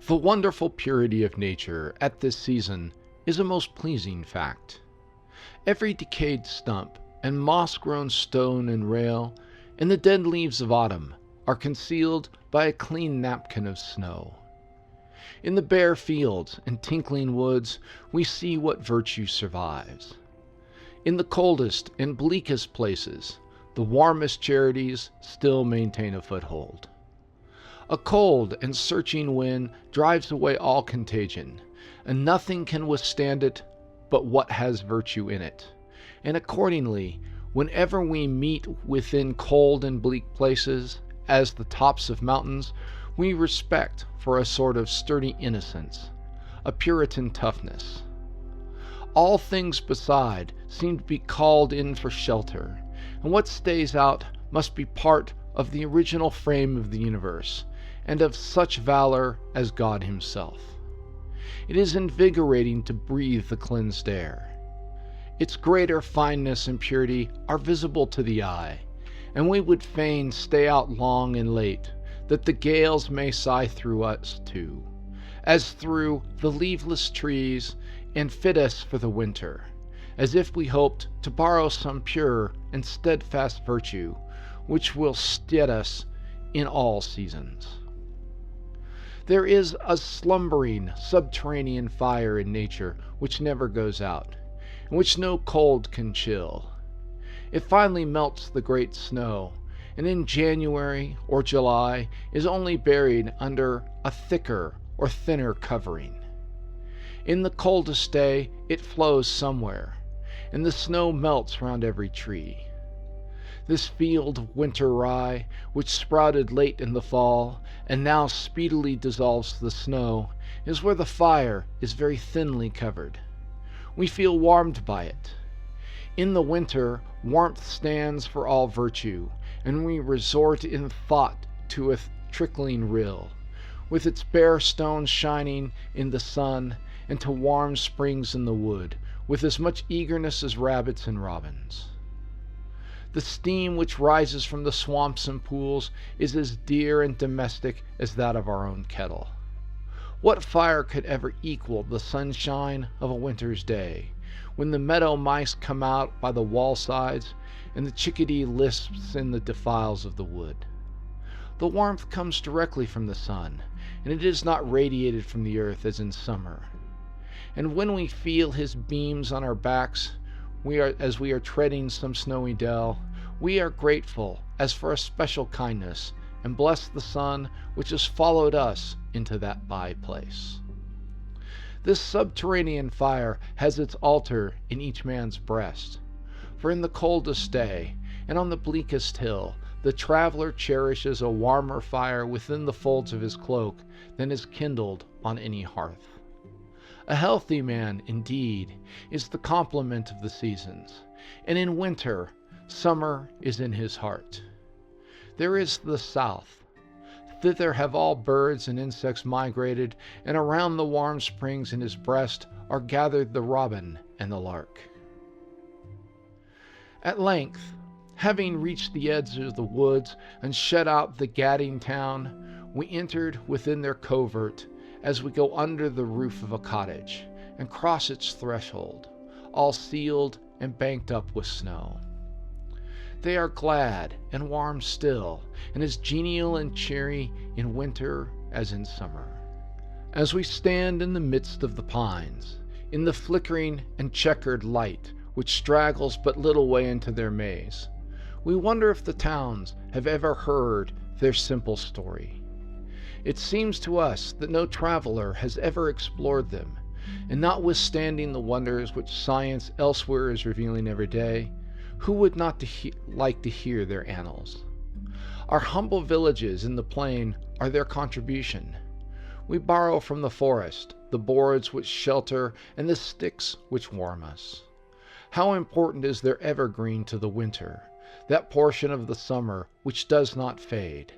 The wonderful purity of nature at this season is a most pleasing fact. Every decayed stump and moss-grown stone and rail and the dead leaves of autumn are concealed by a clean napkin of snow. In the bare fields and tinkling woods we see what virtue survives. In the coldest and bleakest places, the warmest charities still maintain a foothold. A cold and searching wind drives away all contagion, and nothing can withstand it but what has virtue in it. And accordingly, whenever we meet within cold and bleak places, as the tops of mountains, we respect for a sort of sturdy innocence, a Puritan toughness. All things beside seem to be called in for shelter, and what stays out must be part of the original frame of the universe, and of such valor as God himself. It is invigorating to breathe the cleansed air. Its greater fineness and purity are visible to the eye, and we would fain stay out long and late, that the gales may sigh through us too, as through the leafless trees, and fit us for the winter, as if we hoped to borrow some pure and steadfast virtue, which will stead us in all seasons. There is a slumbering subterranean fire in nature which never goes out, and which no cold can chill. It finally melts the great snow, and in January or July is only buried under a thicker or thinner covering. In the coldest day it flows somewhere, and the snow melts round every tree. This field of winter rye, which sprouted late in the fall, and now speedily dissolves the snow, is where the fire is very thinly covered. We feel warmed by it. In the winter, warmth stands for all virtue, and we resort in thought to a trickling rill, with its bare stones shining in the sun, and to warm springs in the wood, with as much eagerness as rabbits and robins. The steam which rises from the swamps and pools is as dear and domestic as that of our own kettle. What fire could ever equal the sunshine of a winter's day, when the meadow mice come out by the wall sides, and the chickadee lisps in the defiles of the wood? The warmth comes directly from the sun, and it is not radiated from the earth as in summer. And when we feel his beams on our backs, as we are treading some snowy dell, we are grateful as for a special kindness, and bless the sun which has followed us into that by place. This subterranean fire has its altar in each man's breast, for in the coldest day, and on the bleakest hill, the traveler cherishes a warmer fire within the folds of his cloak than is kindled on any hearth. A healthy man, indeed, is the complement of the seasons, and in winter, summer is in his heart. There is the south. Thither have all birds and insects migrated, and around the warm springs in his breast are gathered the robin and the lark. At length, having reached the edge of the woods and shut out the gadding town, we entered within their covert, as we go under the roof of a cottage and cross its threshold, all sealed and banked up with snow. They are glad and warm still, and as genial and cheery in winter as in summer. As we stand in the midst of the pines, in the flickering and checkered light which straggles but little way into their maze, we wonder if the towns have ever heard their simple story. It seems to us that no traveler has ever explored them, and notwithstanding the wonders which science elsewhere is revealing every day, who would not like to hear their annals? Our humble villages in the plain are their contribution. We borrow from the forest the boards which shelter and the sticks which warm us. How important is their evergreen to the winter, that portion of the summer which does not fade,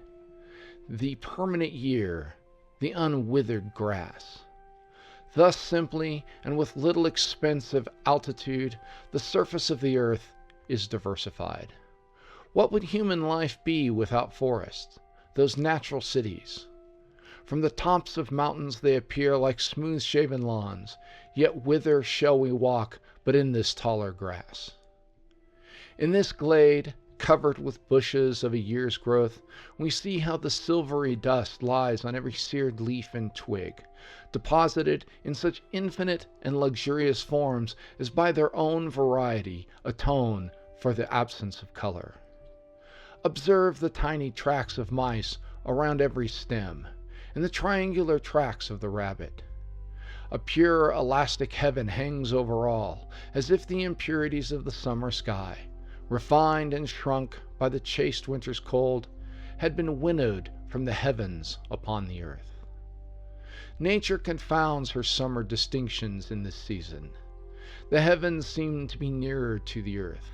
the permanent year, the unwithered grass. Thus simply, and with little expense of altitude, the surface of the earth is diversified. What would human life be without forests, those natural cities? From the tops of mountains they appear like smooth-shaven lawns, yet whither shall we walk but in this taller grass? In this glade, covered with bushes of a year's growth, we see how the silvery dust lies on every seared leaf and twig, deposited in such infinite and luxurious forms as by their own variety atone for the absence of color. Observe the tiny tracks of mice around every stem, and the triangular tracks of the rabbit. A pure, elastic heaven hangs over all, as if the impurities of the summer sky, refined and shrunk by the chaste winter's cold, had been winnowed from the heavens upon the earth. Nature confounds her summer distinctions in this season. The heavens seem to be nearer to the earth.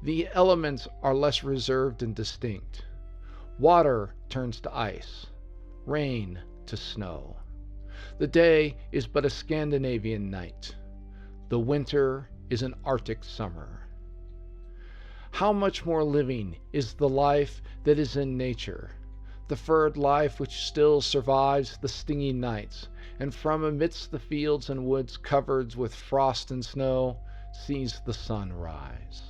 The elements are less reserved and distinct. Water turns to ice, rain to snow. The day is but a Scandinavian night. The winter is an Arctic summer. How much more living is the life that is in nature, the furred life which still survives the stinging nights, and from amidst the fields and woods covered with frost and snow sees the sun rise.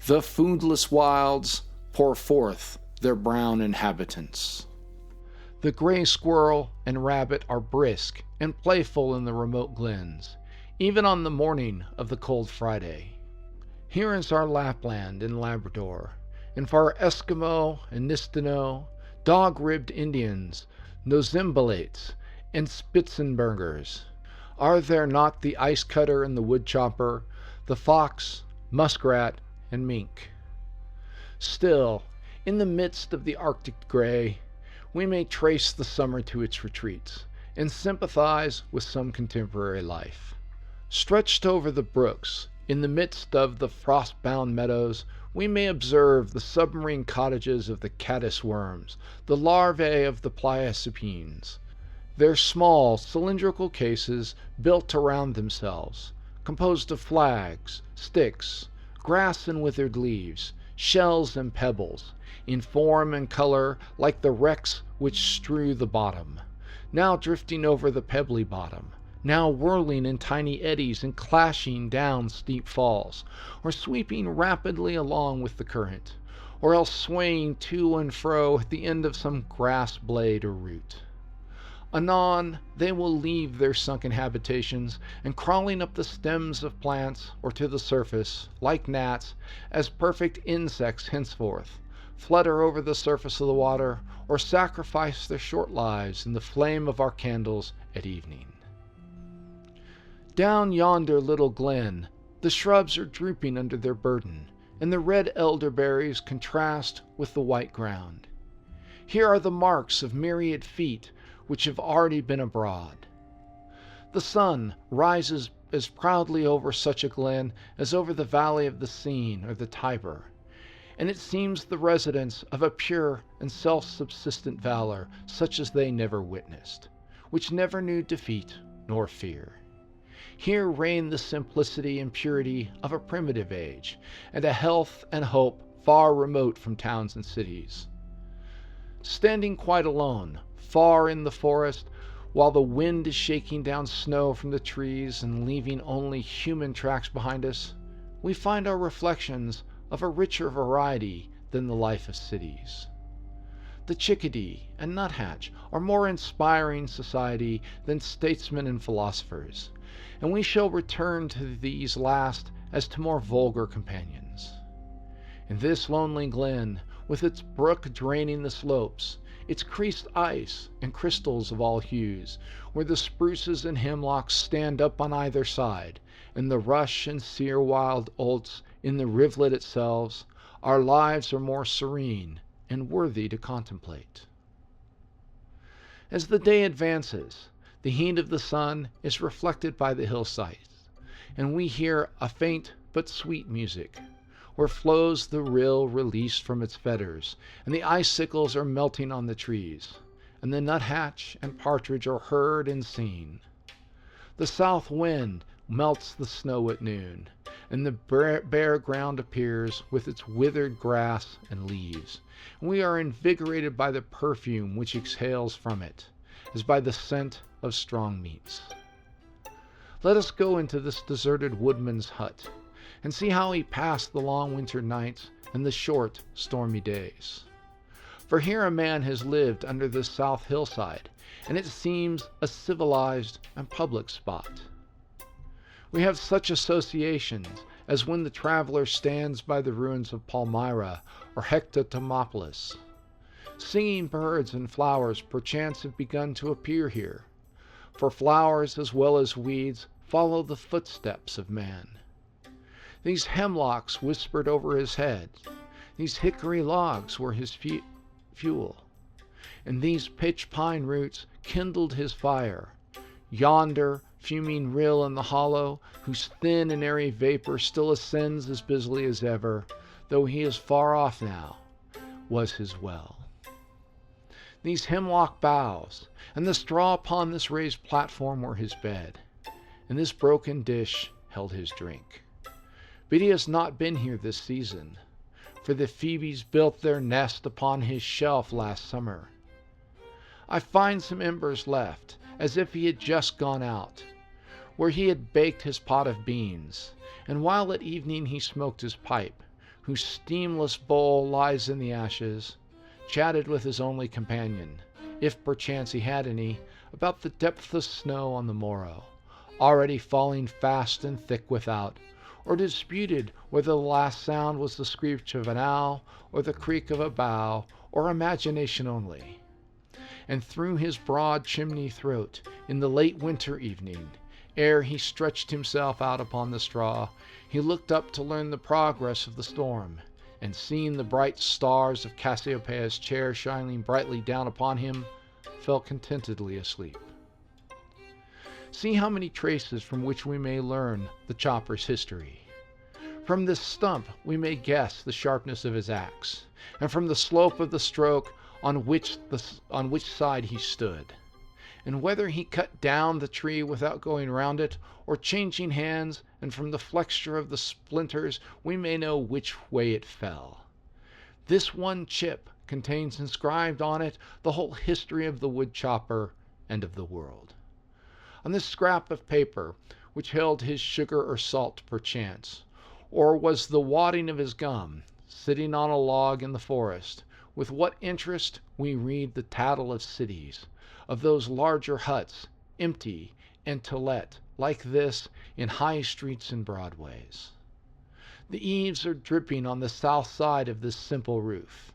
The foodless wilds pour forth their brown inhabitants. The gray squirrel and rabbit are brisk and playful in the remote glens, even on the morning of the cold Friday. Here is our Lapland and Labrador, and for our Eskimo and Nistino, dog-ribbed Indians, Nozimbalates, and Spitzenbergers. Are there not the ice cutter and the wood chopper, the fox, muskrat, and mink? Still, in the midst of the Arctic gray, we may trace the summer to its retreats, and sympathize with some contemporary life. Stretched over the brooks, in the midst of the frost-bound meadows, we may observe the submarine cottages of the caddis worms, the larvae of the pliocipines, their small cylindrical cases built around themselves, composed of flags, sticks, grass and withered leaves, shells and pebbles, in form and color like the wrecks which strew the bottom, now drifting over the pebbly bottom, now whirling in tiny eddies and clashing down steep falls, or sweeping rapidly along with the current, or else swaying to and fro at the end of some grass blade or root. Anon they will leave their sunken habitations, and crawling up the stems of plants or to the surface, like gnats, as perfect insects henceforth, flutter over the surface of the water, or sacrifice their short lives in the flame of our candles at evening. Down yonder little glen, the shrubs are drooping under their burden, and the red elderberries contrast with the white ground. Here are the marks of myriad feet which have already been abroad. The sun rises as proudly over such a glen as over the valley of the Seine or the Tiber, and it seems the residence of a pure and self-subsistent valor such as they never witnessed, which never knew defeat nor fear. Here reign the simplicity and purity of a primitive age, and a health and hope far remote from towns and cities. Standing quite alone, far in the forest, while the wind is shaking down snow from the trees and leaving only human tracks behind us, we find our reflections of a richer variety than the life of cities. The chickadee and nuthatch are more inspiring society than statesmen and philosophers, and we shall return to these last as to more vulgar companions. In this lonely glen, with its brook draining the slopes, its creased ice and crystals of all hues, where the spruces and hemlocks stand up on either side, and the rush and sere wild oats in the rivulet itself, our lives are more serene and worthy to contemplate. As the day advances, the heat of the sun is reflected by the hillsides, and we hear a faint but sweet music, where flows the rill released from its fetters, and the icicles are melting on the trees, and the nuthatch and partridge are heard and seen. The south wind melts the snow at noon, and the bare ground appears with its withered grass and leaves, and we are invigorated by the perfume which exhales from it, as by the scent of strong meats. Let us go into this deserted woodman's hut, and see how he passed the long winter nights and the short, stormy days. For here a man has lived under this south hillside, and it seems a civilized and public spot. We have such associations as when the traveler stands by the ruins of Palmyra or Hecatomopolis. Singing birds and flowers perchance have begun to appear here, for flowers as well as weeds follow the footsteps of man. These hemlocks whispered over his head, these hickory logs were his fuel, and these pitch pine roots kindled his fire. Yonder fuming rill in the hollow, whose thin and airy vapor still ascends as busily as ever, though he is far off now, was his well. These hemlock boughs, and the straw upon this raised platform were his bed, and this broken dish held his drink. But he has not been here this season, for the phoebes built their nest upon his shelf last summer. I find some embers left, as if he had just gone out, where he had baked his pot of beans, and while at evening he smoked his pipe, whose steamless bowl lies in the ashes, chatted with his only companion, if perchance he had any, about the depth of snow on the morrow, already falling fast and thick without, or disputed whether the last sound was the screech of an owl, or the creak of a bough, or imagination only. And through his broad chimney throat, in the late winter evening, ere he stretched himself out upon the straw, he looked up to learn the progress of the storm, and seeing the bright stars of Cassiopeia's chair shining brightly down upon him, fell contentedly asleep. See how many traces from which we may learn the chopper's history. From this stump we may guess the sharpness of his axe, and from the slope of the stroke on which side he stood, and whether he cut down the tree without going round it, or changing hands, and from the flexure of the splinters we may know which way it fell. This one chip contains inscribed on it the whole history of the wood chopper and of the world. On this scrap of paper, which held his sugar or salt perchance, or was the wadding of his gum, sitting on a log in the forest, with what interest we read the tattle of cities, of those larger huts, empty and to let, like this, in high streets and broadways. The eaves are dripping on the south side of this simple roof,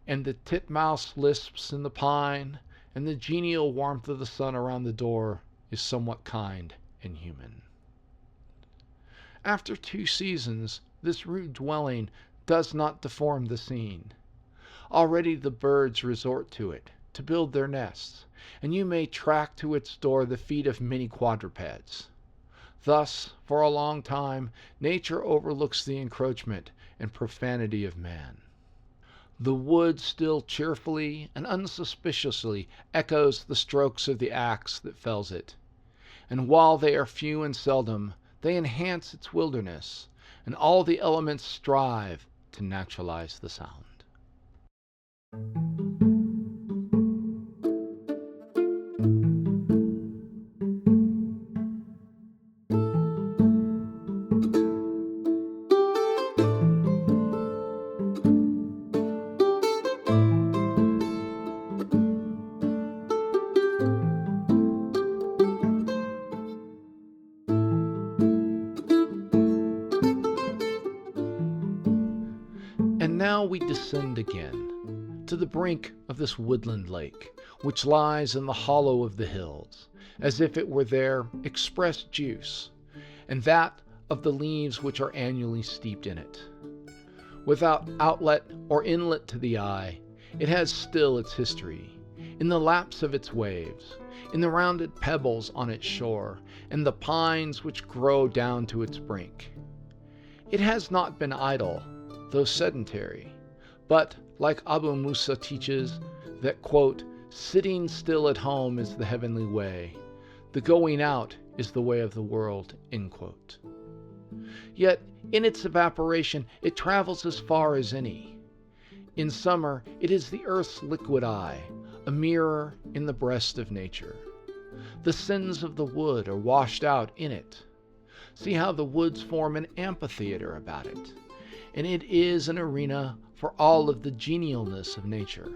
and the titmouse lisps in the pine, and the genial warmth of the sun around the door is somewhat kind and human. After 2 seasons, this rude dwelling does not deform the scene. Already the birds resort to it, to build their nests, and you may track to its door the feet of many quadrupeds. Thus, for a long time, nature overlooks the encroachment and profanity of man. The wood still cheerfully and unsuspiciously echoes the strokes of the axe that fells it, and while they are few and seldom, they enhance its wilderness, and all the elements strive to naturalize the sound. And now we descend again to the brink of this woodland lake, which lies in the hollow of the hills, as if it were their expressed juice, and that of the leaves which are annually steeped in it. Without outlet or inlet to the eye, it has still its history, in the lapse of its waves, in the rounded pebbles on its shore, and the pines which grow down to its brink. It has not been idle, though sedentary, but, like Abu Musa teaches, that, quote, sitting still at home is the heavenly way, the going out is the way of the world, end quote. Yet, in its evaporation, it travels as far as any. In summer, it is the earth's liquid eye, a mirror in the breast of nature. The sins of the wood are washed out in it. See how the woods form an amphitheater about it, and it is an arena for all of the genialness of nature.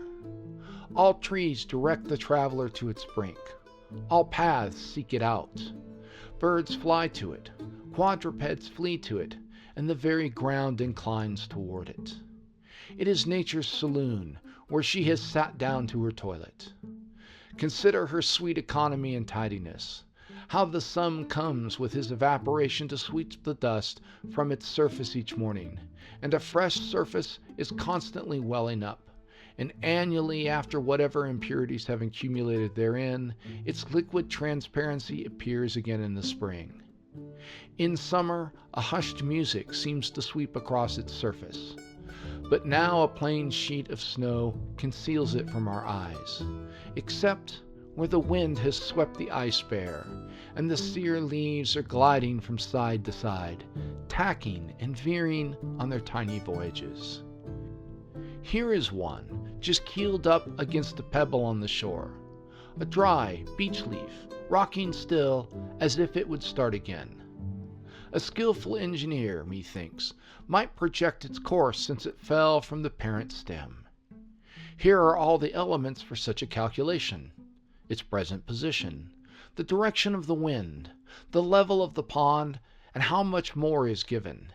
All trees direct the traveler to its brink. All paths seek it out. Birds fly to it, quadrupeds flee to it, and the very ground inclines toward it. It is nature's saloon, where she has sat down to her toilet. Consider her sweet economy and tidiness, how the sun comes with his evaporation to sweep the dust from its surface each morning, and a fresh surface is constantly welling up, and annually, after whatever impurities have accumulated therein, its liquid transparency appears again in the spring. In summer, a hushed music seems to sweep across its surface, but now a plain sheet of snow conceals it from our eyes, except where the wind has swept the ice bare, and the sere leaves are gliding from side to side, tacking and veering on their tiny voyages. Here is one, just keeled up against a pebble on the shore, a dry beech leaf, rocking still as if it would start again. A skillful engineer, methinks, might project its course since it fell from the parent stem. Here are all the elements for such a calculation: its present position, the direction of the wind, the level of the pond, and how much more is given.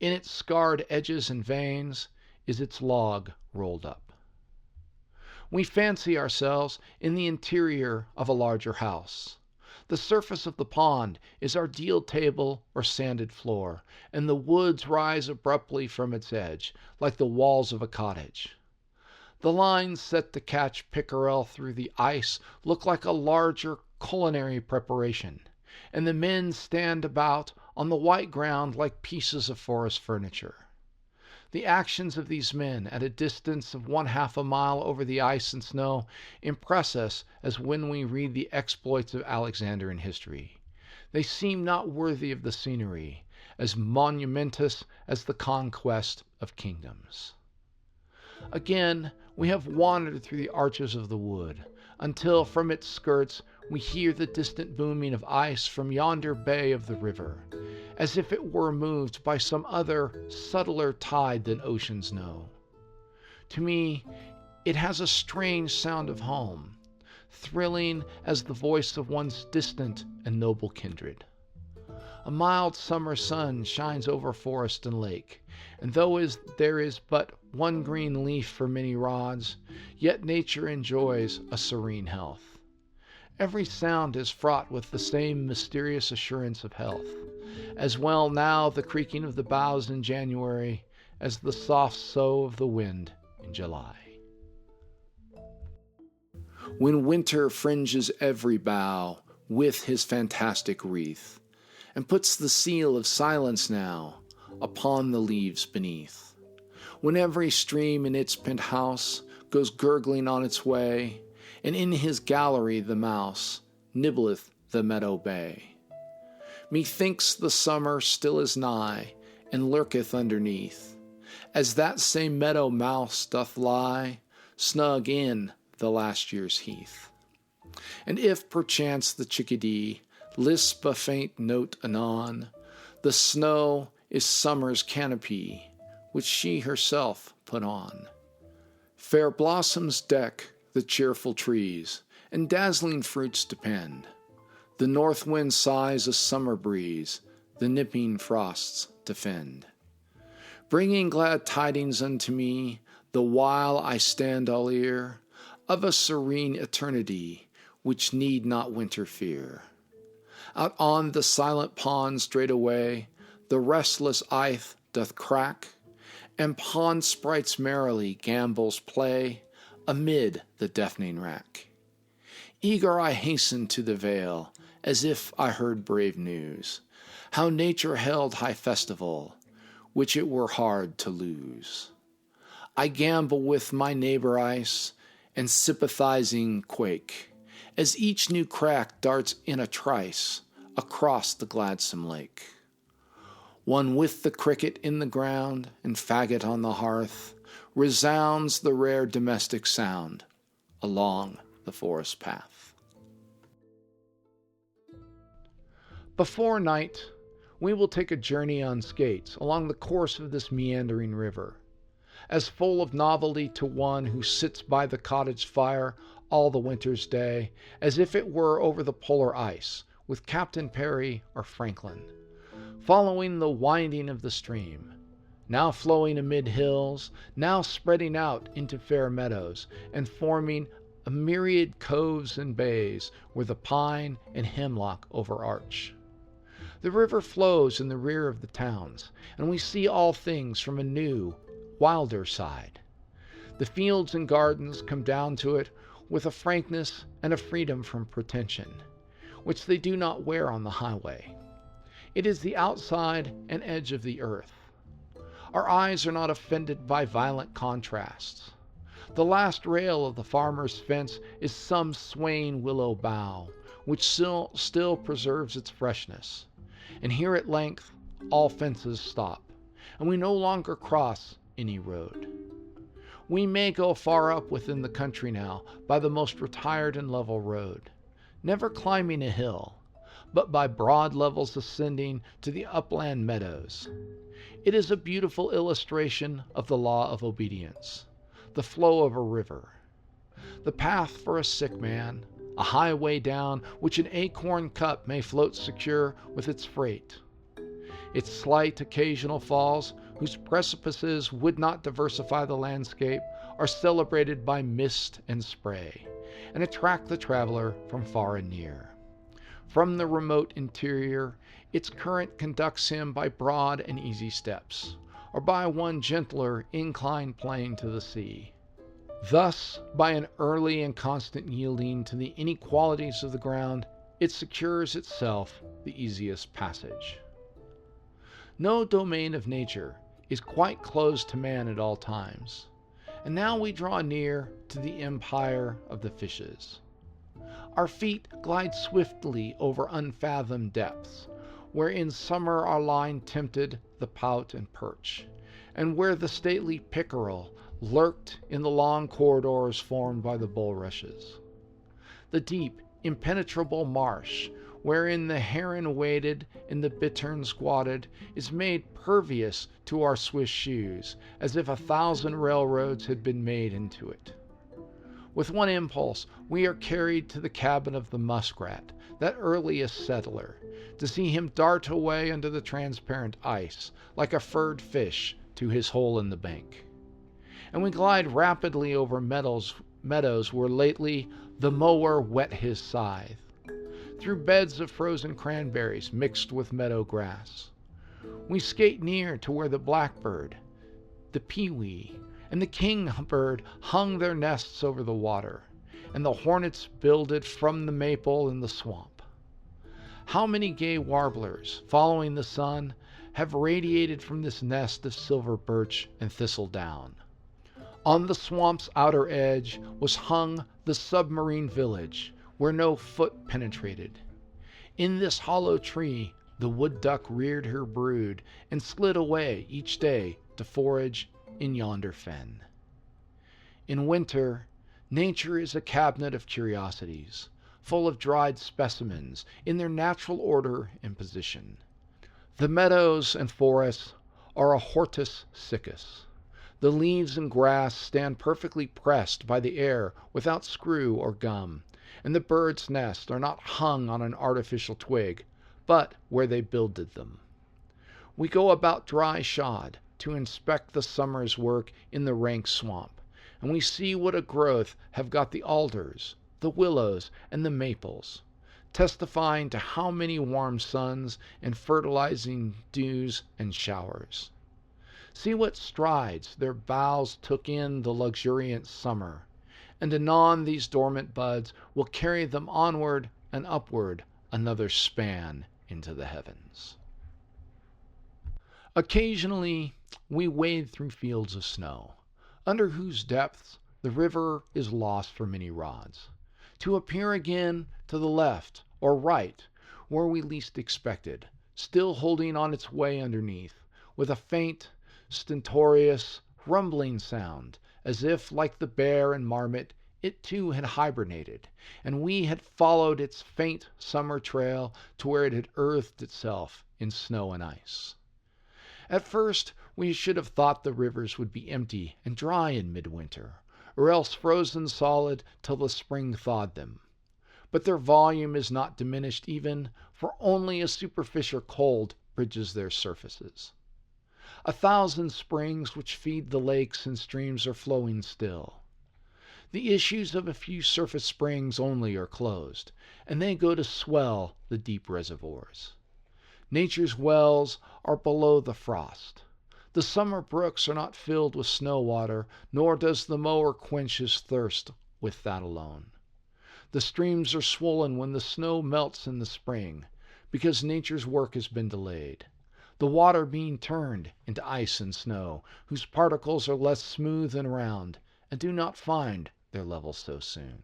In its scarred edges and veins is its log rolled up. We fancy ourselves in the interior of a larger house. The surface of the pond is our deal table or sanded floor, and the woods rise abruptly from its edge, like the walls of a cottage. The lines set to catch pickerel through the ice look like a larger culinary preparation, and the men stand about on the white ground like pieces of forest furniture. The actions of these men at a distance of 1/2 a mile over the ice and snow impress us as when we read the exploits of Alexander in history. They seem not worthy of the scenery, as monumentous as the conquest of kingdoms. Again, we have wandered through the arches of the wood, until from its skirts we hear the distant booming of ice from yonder bay of the river, as if it were moved by some other, subtler tide than oceans know. To me, it has a strange sound of home, thrilling as the voice of one's distant and noble kindred. A mild summer sun shines over forest and lake, and though there is but one green leaf for many rods, yet nature enjoys a serene health. Every sound is fraught with the same mysterious assurance of health, as well now the creaking of the boughs in January as the soft sough of the wind in July. When winter fringes every bough with his fantastic wreath, and puts the seal of silence now upon the leaves beneath, when every stream in its penthouse goes gurgling on its way, and in his gallery the mouse nibbleth the meadow bay. Methinks the summer still is nigh, and lurketh underneath, as that same meadow mouse doth lie snug in the last year's heath. And if perchance the chickadee lisp a faint note anon, the snow is summer's canopy, which she herself put on. Fair blossoms deck the cheerful trees, and dazzling fruits depend. The north wind sighs a summer breeze, the nipping frosts defend. Bringing glad tidings unto me, the while I stand all ear, of a serene eternity, which need not winter fear. Out on the silent pond straightway, the restless ice doth crack, and pond sprites merrily gambols play amid the deafening rack. Eager I hasten to the vale, as if I heard brave news, how nature held high festival, which it were hard to lose. I gambol with my neighbor ice, and sympathizing quake, as each new crack darts in a trice across the gladsome lake. One with the cricket in the ground and faggot on the hearth, resounds the rare domestic sound along the forest path. Before night, we will take a journey on skates along the course of this meandering river, as full of novelty to one who sits by the cottage fire all the winter's day, as if it were over the polar ice with Captain Perry or Franklin, following the winding of the stream, now flowing amid hills, now spreading out into fair meadows, and forming a myriad coves and bays where the pine and hemlock overarch. The river flows in the rear of the towns, and we see all things from a new, wilder side. The fields and gardens come down to it with a frankness and a freedom from pretension, which they do not wear on the highway. It is the outside and edge of the earth. Our eyes are not offended by violent contrasts. The last rail of the farmer's fence is some swaying willow bough, which still preserves its freshness. And here at length all fences stop, and we no longer cross any road. We may go far up within the country now by the most retired and level road, never climbing a hill, but by broad levels ascending to the upland meadows. It is a beautiful illustration of the law of obedience, the flow of a river, the path for a sick man, a highway down which an acorn cup may float secure with its freight. Its slight occasional falls, whose precipices would not diversify the landscape, are celebrated by mist and spray, and attract the traveler from far and near. From the remote interior, its current conducts him by broad and easy steps, or by one gentler inclined plane to the sea. Thus, by an early and constant yielding to the inequalities of the ground, it secures itself the easiest passage. No domain of nature is quite closed to man at all times, and now we draw near to the empire of the fishes. Our feet glide swiftly over unfathomed depths, where in summer our line tempted the pout and perch, and where the stately pickerel lurked in the long corridors formed by the bulrushes. The deep, impenetrable marsh, wherein the heron waded and the bittern squatted, is made pervious to our Swiss shoes, as if 1,000 railroads had been made into it. With one impulse, we are carried to the cabin of the muskrat, that earliest settler, to see him dart away under the transparent ice, like a furred fish, to his hole in the bank. And we glide rapidly over meadows where lately the mower whet his scythe, through beds of frozen cranberries mixed with meadow grass. We skate near to where the blackbird, the pewee, and the kingbird hung their nests over the water, and the hornets builded from the maple in the swamp. How many gay warblers, following the sun, have radiated from this nest of silver birch and thistledown. On the swamp's outer edge was hung the submarine village, where no foot penetrated. In this hollow tree the wood duck reared her brood and slid away each day to forage in yonder fen. In winter, nature is a cabinet of curiosities, full of dried specimens in their natural order and position. The meadows and forests are a hortus siccus. The leaves and grass stand perfectly pressed by the air without screw or gum, and the birds' nests are not hung on an artificial twig, but where they builded them. We go about dry shod to inspect the summer's work in the rank swamp, and we see what a growth have got the alders, the willows, and the maples, testifying to how many warm suns and fertilizing dews and showers. See what strides their boughs took in the luxuriant summer, and anon these dormant buds will carry them onward and upward another span into the heavens. Occasionally we wade through fields of snow, under whose depths the river is lost for many rods, to appear again to the left or right where we least expected, still holding on its way underneath, with a faint, stentorious, rumbling sound, as if, like the bear and marmot, it too had hibernated, and we had followed its faint summer trail to where it had earthed itself in snow and ice. At first we should have thought the rivers would be empty and dry in midwinter, or else frozen solid till the spring thawed them. But their volume is not diminished even, for only a superficial cold bridges their surfaces. 1,000 springs which feed the lakes and streams are flowing still. The issues of a few surface springs only are closed, and they go to swell the deep reservoirs. Nature's wells are below the frost. The summer brooks are not filled with snow water, nor does the mower quench his thirst with that alone. The streams are swollen when the snow melts in the spring, because nature's work has been delayed, the water being turned into ice and snow, whose particles are less smooth and round, and do not find their level so soon.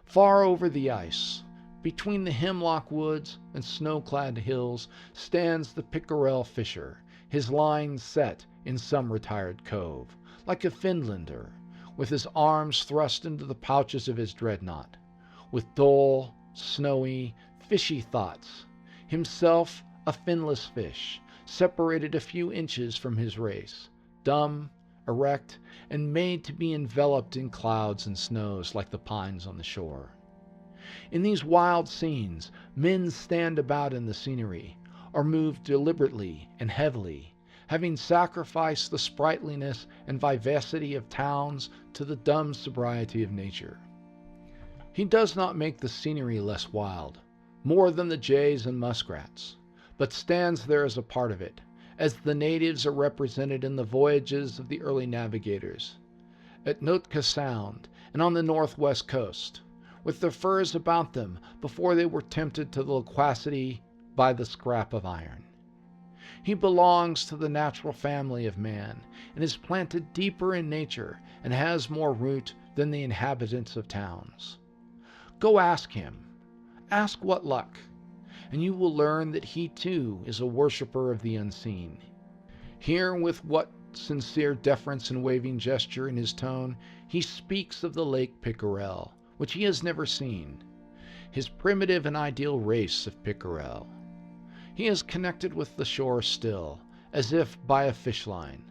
Far over the ice, between the hemlock woods and snow-clad hills, stands the pickerel fisher, his line set in some retired cove, like a Finlander, with his arms thrust into the pouches of his dreadnought, with dull, snowy, fishy thoughts, himself a finless fish, separated a few inches from his race, dumb, erect, and made to be enveloped in clouds and snows like the pines on the shore. In these wild scenes, men stand about in the scenery, or move deliberately and heavily, having sacrificed the sprightliness and vivacity of towns to the dumb sobriety of nature. He does not make the scenery less wild, more than the jays and muskrats, but stands there as a part of it, as the natives are represented in the voyages of the early navigators, at Nootka Sound and on the northwest coast, with their furs about them before they were tempted to the loquacity by the scrap of iron. He belongs to the natural family of man, and is planted deeper in nature and has more root than the inhabitants of towns. Go ask him, ask what luck, and you will learn that he too is a worshipper of the unseen. Hear with what sincere deference and waving gesture in his tone he speaks of the lake pickerel, which he has never seen, his primitive and ideal race of pickerel. He is connected with the shore still, as if by a fish line,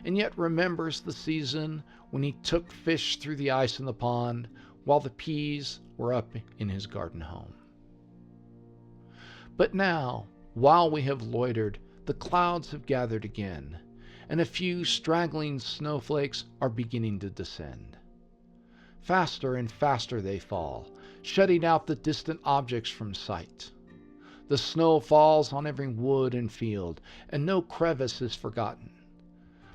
and yet remembers the season when he took fish through the ice in the pond while the peas were up in his garden home. But now, while we have loitered, the clouds have gathered again, and a few straggling snowflakes are beginning to descend. Faster and faster they fall, shutting out the distant objects from sight. The snow falls on every wood and field, and no crevice is forgotten.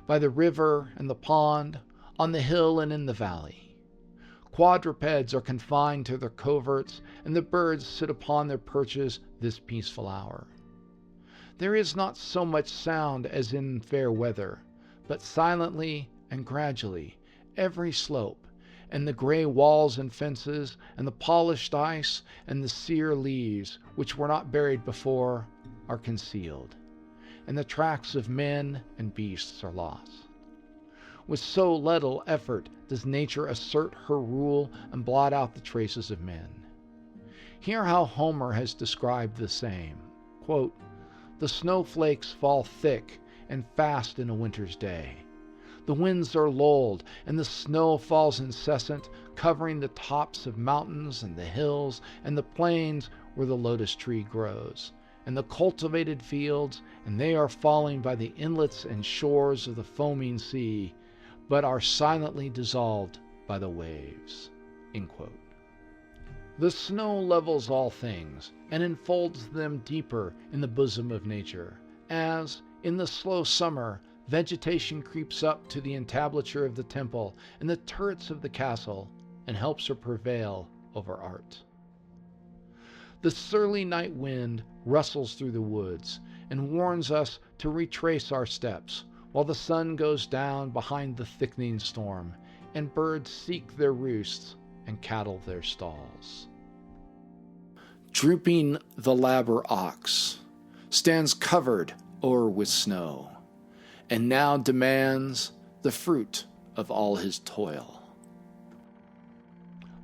By the river and the pond, on the hill and in the valley. Quadrupeds are confined to their coverts, and the birds sit upon their perches this peaceful hour. There is not so much sound as in fair weather, but silently and gradually every slope, and the gray walls and fences, and the polished ice, and the sere leaves, which were not buried before, are concealed, and the tracks of men and beasts are lost. With so little effort does nature assert her rule and blot out the traces of men. Hear how Homer has described the same. Quote, "The snowflakes fall thick and fast in a winter's day. The winds are lulled, and the snow falls incessant, covering the tops of mountains and the hills and the plains where the lotus tree grows, and the cultivated fields, and they are falling by the inlets and shores of the foaming sea, but are silently dissolved by the waves." End quote. The snow levels all things, and enfolds them deeper in the bosom of nature, as, in the slow summer, vegetation creeps up to the entablature of the temple and the turrets of the castle, and helps her prevail over art. The surly night wind rustles through the woods, and warns us to retrace our steps, while the sun goes down behind the thickening storm, and birds seek their roosts and cattle their stalls. Drooping the labor ox stands covered o'er with snow, and now demands the fruit of all his toil.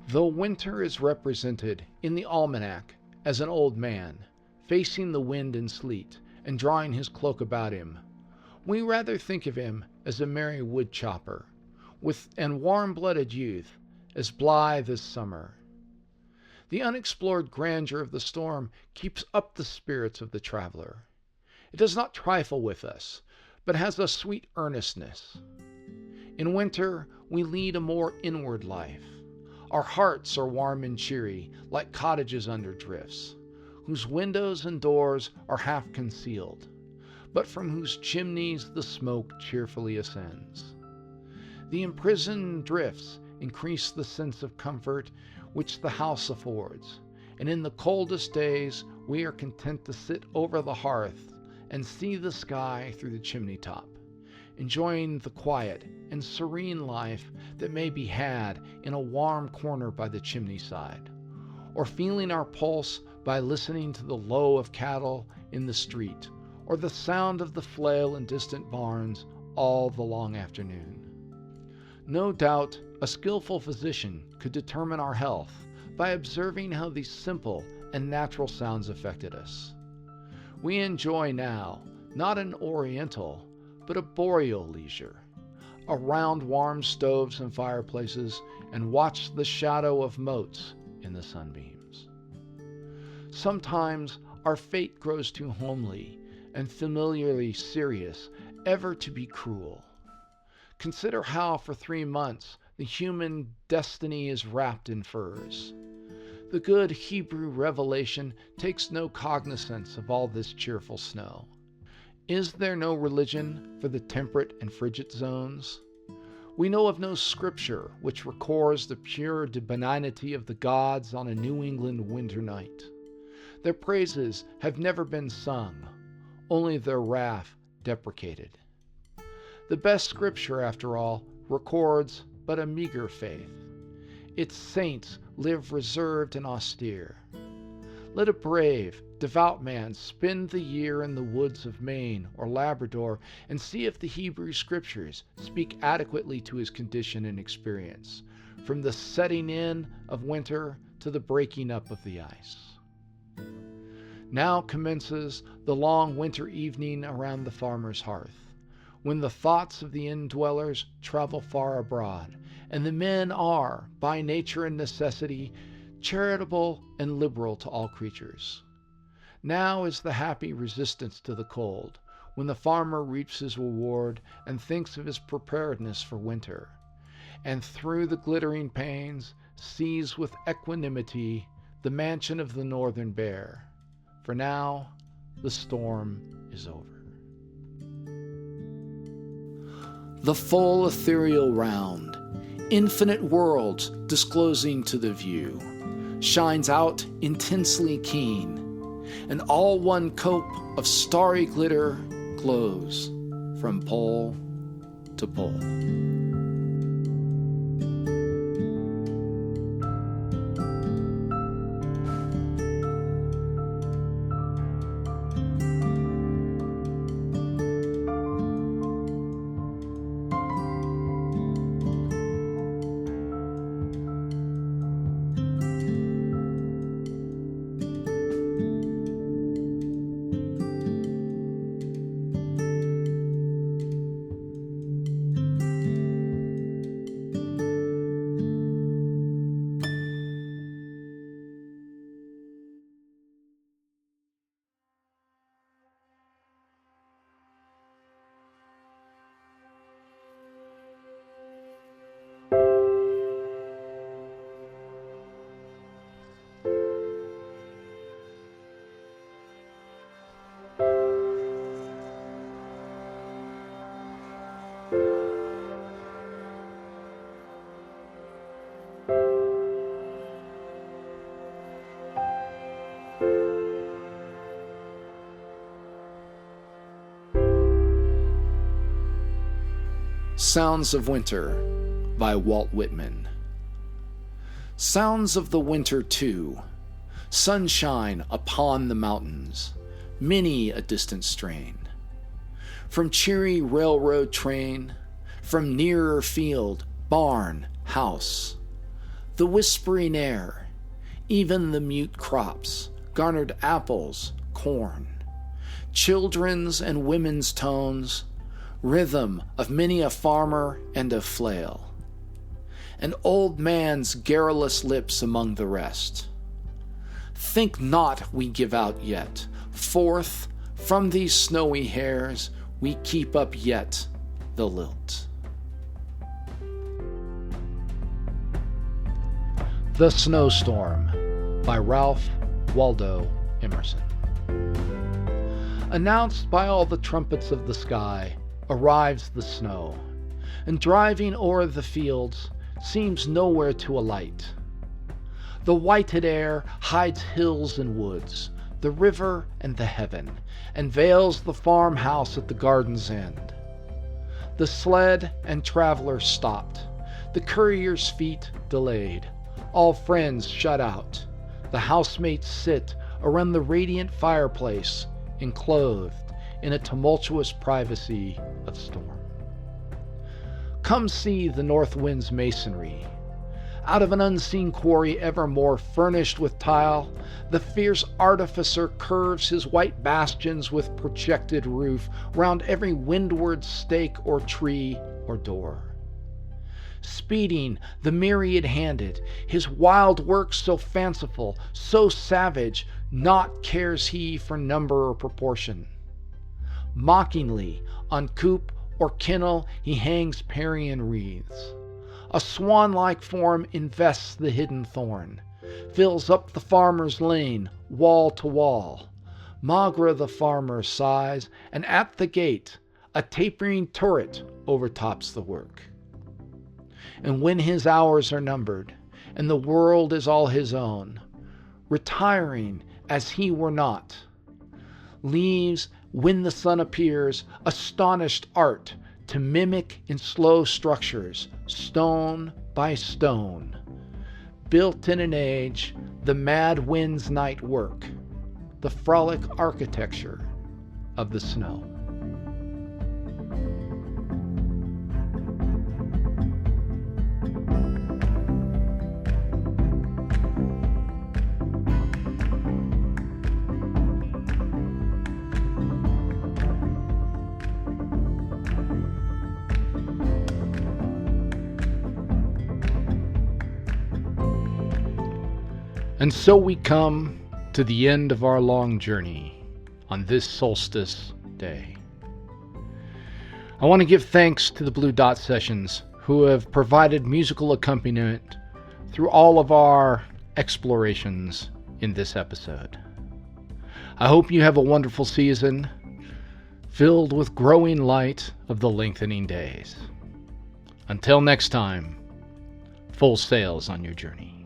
Though winter is represented in the almanac as an old man, facing the wind and sleet, and drawing his cloak about him, we rather think of him as a merry wood chopper, and warm-blooded youth, as blithe as summer. The unexplored grandeur of the storm keeps up the spirits of the traveler. It does not trifle with us, but has a sweet earnestness. In winter, we lead a more inward life. Our hearts are warm and cheery, like cottages under drifts, whose windows and doors are half concealed, but from whose chimneys the smoke cheerfully ascends. The imprisoned drifts increase the sense of comfort which the house affords, and in the coldest days we are content to sit over the hearth and see the sky through the chimney top, enjoying the quiet and serene life that may be had in a warm corner by the chimney side, or feeling our pulse by listening to the low of cattle in the street, or the sound of the flail in distant barns all the long afternoon. No doubt a skillful physician could determine our health by observing how these simple and natural sounds affected us. We enjoy now not an oriental, but a boreal leisure, around warm stoves and fireplaces, and watch the shadow of motes in the sunbeams. Sometimes our fate grows too homely and familiarly serious ever to be cruel. Consider how for 3 months the human destiny is wrapped in furs. The good Hebrew revelation takes no cognizance of all this cheerful snow. Is there no religion for the temperate and frigid zones? We know of no scripture which records the pure benignity of the gods on a New England winter night. Their praises have never been sung, only their wrath deprecated. The best scripture, after all, records but a meager faith. Its saints live reserved and austere. Let a brave, devout man spend the year in the woods of Maine or Labrador and see if the Hebrew scriptures speak adequately to his condition and experience, from the setting in of winter to the breaking up of the ice. Now commences the long winter evening around the farmer's hearth, when the thoughts of the indwellers travel far abroad, and the men are, by nature and necessity, charitable and liberal to all creatures. Now is the happy resistance to the cold, when the farmer reaps his reward and thinks of his preparedness for winter, and through the glittering panes sees with equanimity the mansion of the northern bear. For now the storm is over. The full ethereal round, infinite worlds disclosing to the view, shines out intensely keen, and all one cope of starry glitter glows from pole to pole. Sounds of Winter by Walt Whitman. Sounds of the winter too, sunshine upon the mountains, many a distant strain. From cheery railroad train, from nearer field, barn, house, the whispering air, even the mute crops, garnered apples, corn, children's and women's tones, rhythm of many a farmer and a flail, an old man's garrulous lips among the rest. Think not we give out yet, forth From these snowy hairs we keep up yet the lilt. The Snowstorm by Ralph Waldo Emerson. Announced by all the trumpets of the sky, arrives the snow, and driving o'er the fields seems nowhere to alight. The whited air hides hills and woods, the river and the heaven, and veils the farmhouse at the garden's end. The sled and traveler stopped, the courier's feet delayed, all friends shut out. The housemates sit around the radiant fireplace, enclosed in a tumultuous privacy of storm. Come see the north wind's masonry. Out of an unseen quarry evermore furnished with tile, the fierce artificer curves his white bastions with projected roof round every windward stake or tree or door. Speeding the myriad-handed, his wild works so fanciful, so savage, naught cares he for number or proportion. Mockingly, on coop or kennel he hangs Parian wreaths. A swan-like form invests the hidden thorn, fills up the farmer's lane, wall to wall. Magra the farmer sighs, and at the gate a tapering turret overtops the work. And when his hours are numbered, and the world is all his own, retiring as he were not, leaves, when the sun appears, astonished art to mimic in slow structures, stone by stone, built in an age, the mad wind's night work, the frolic architecture of the snow. And so we come to the end of our long journey on this solstice day. I want to give thanks to the Blue Dot Sessions, who have provided musical accompaniment through all of our explorations in this episode. I hope you have a wonderful season filled with growing light of the lengthening days. Until next time, full sails on your journey.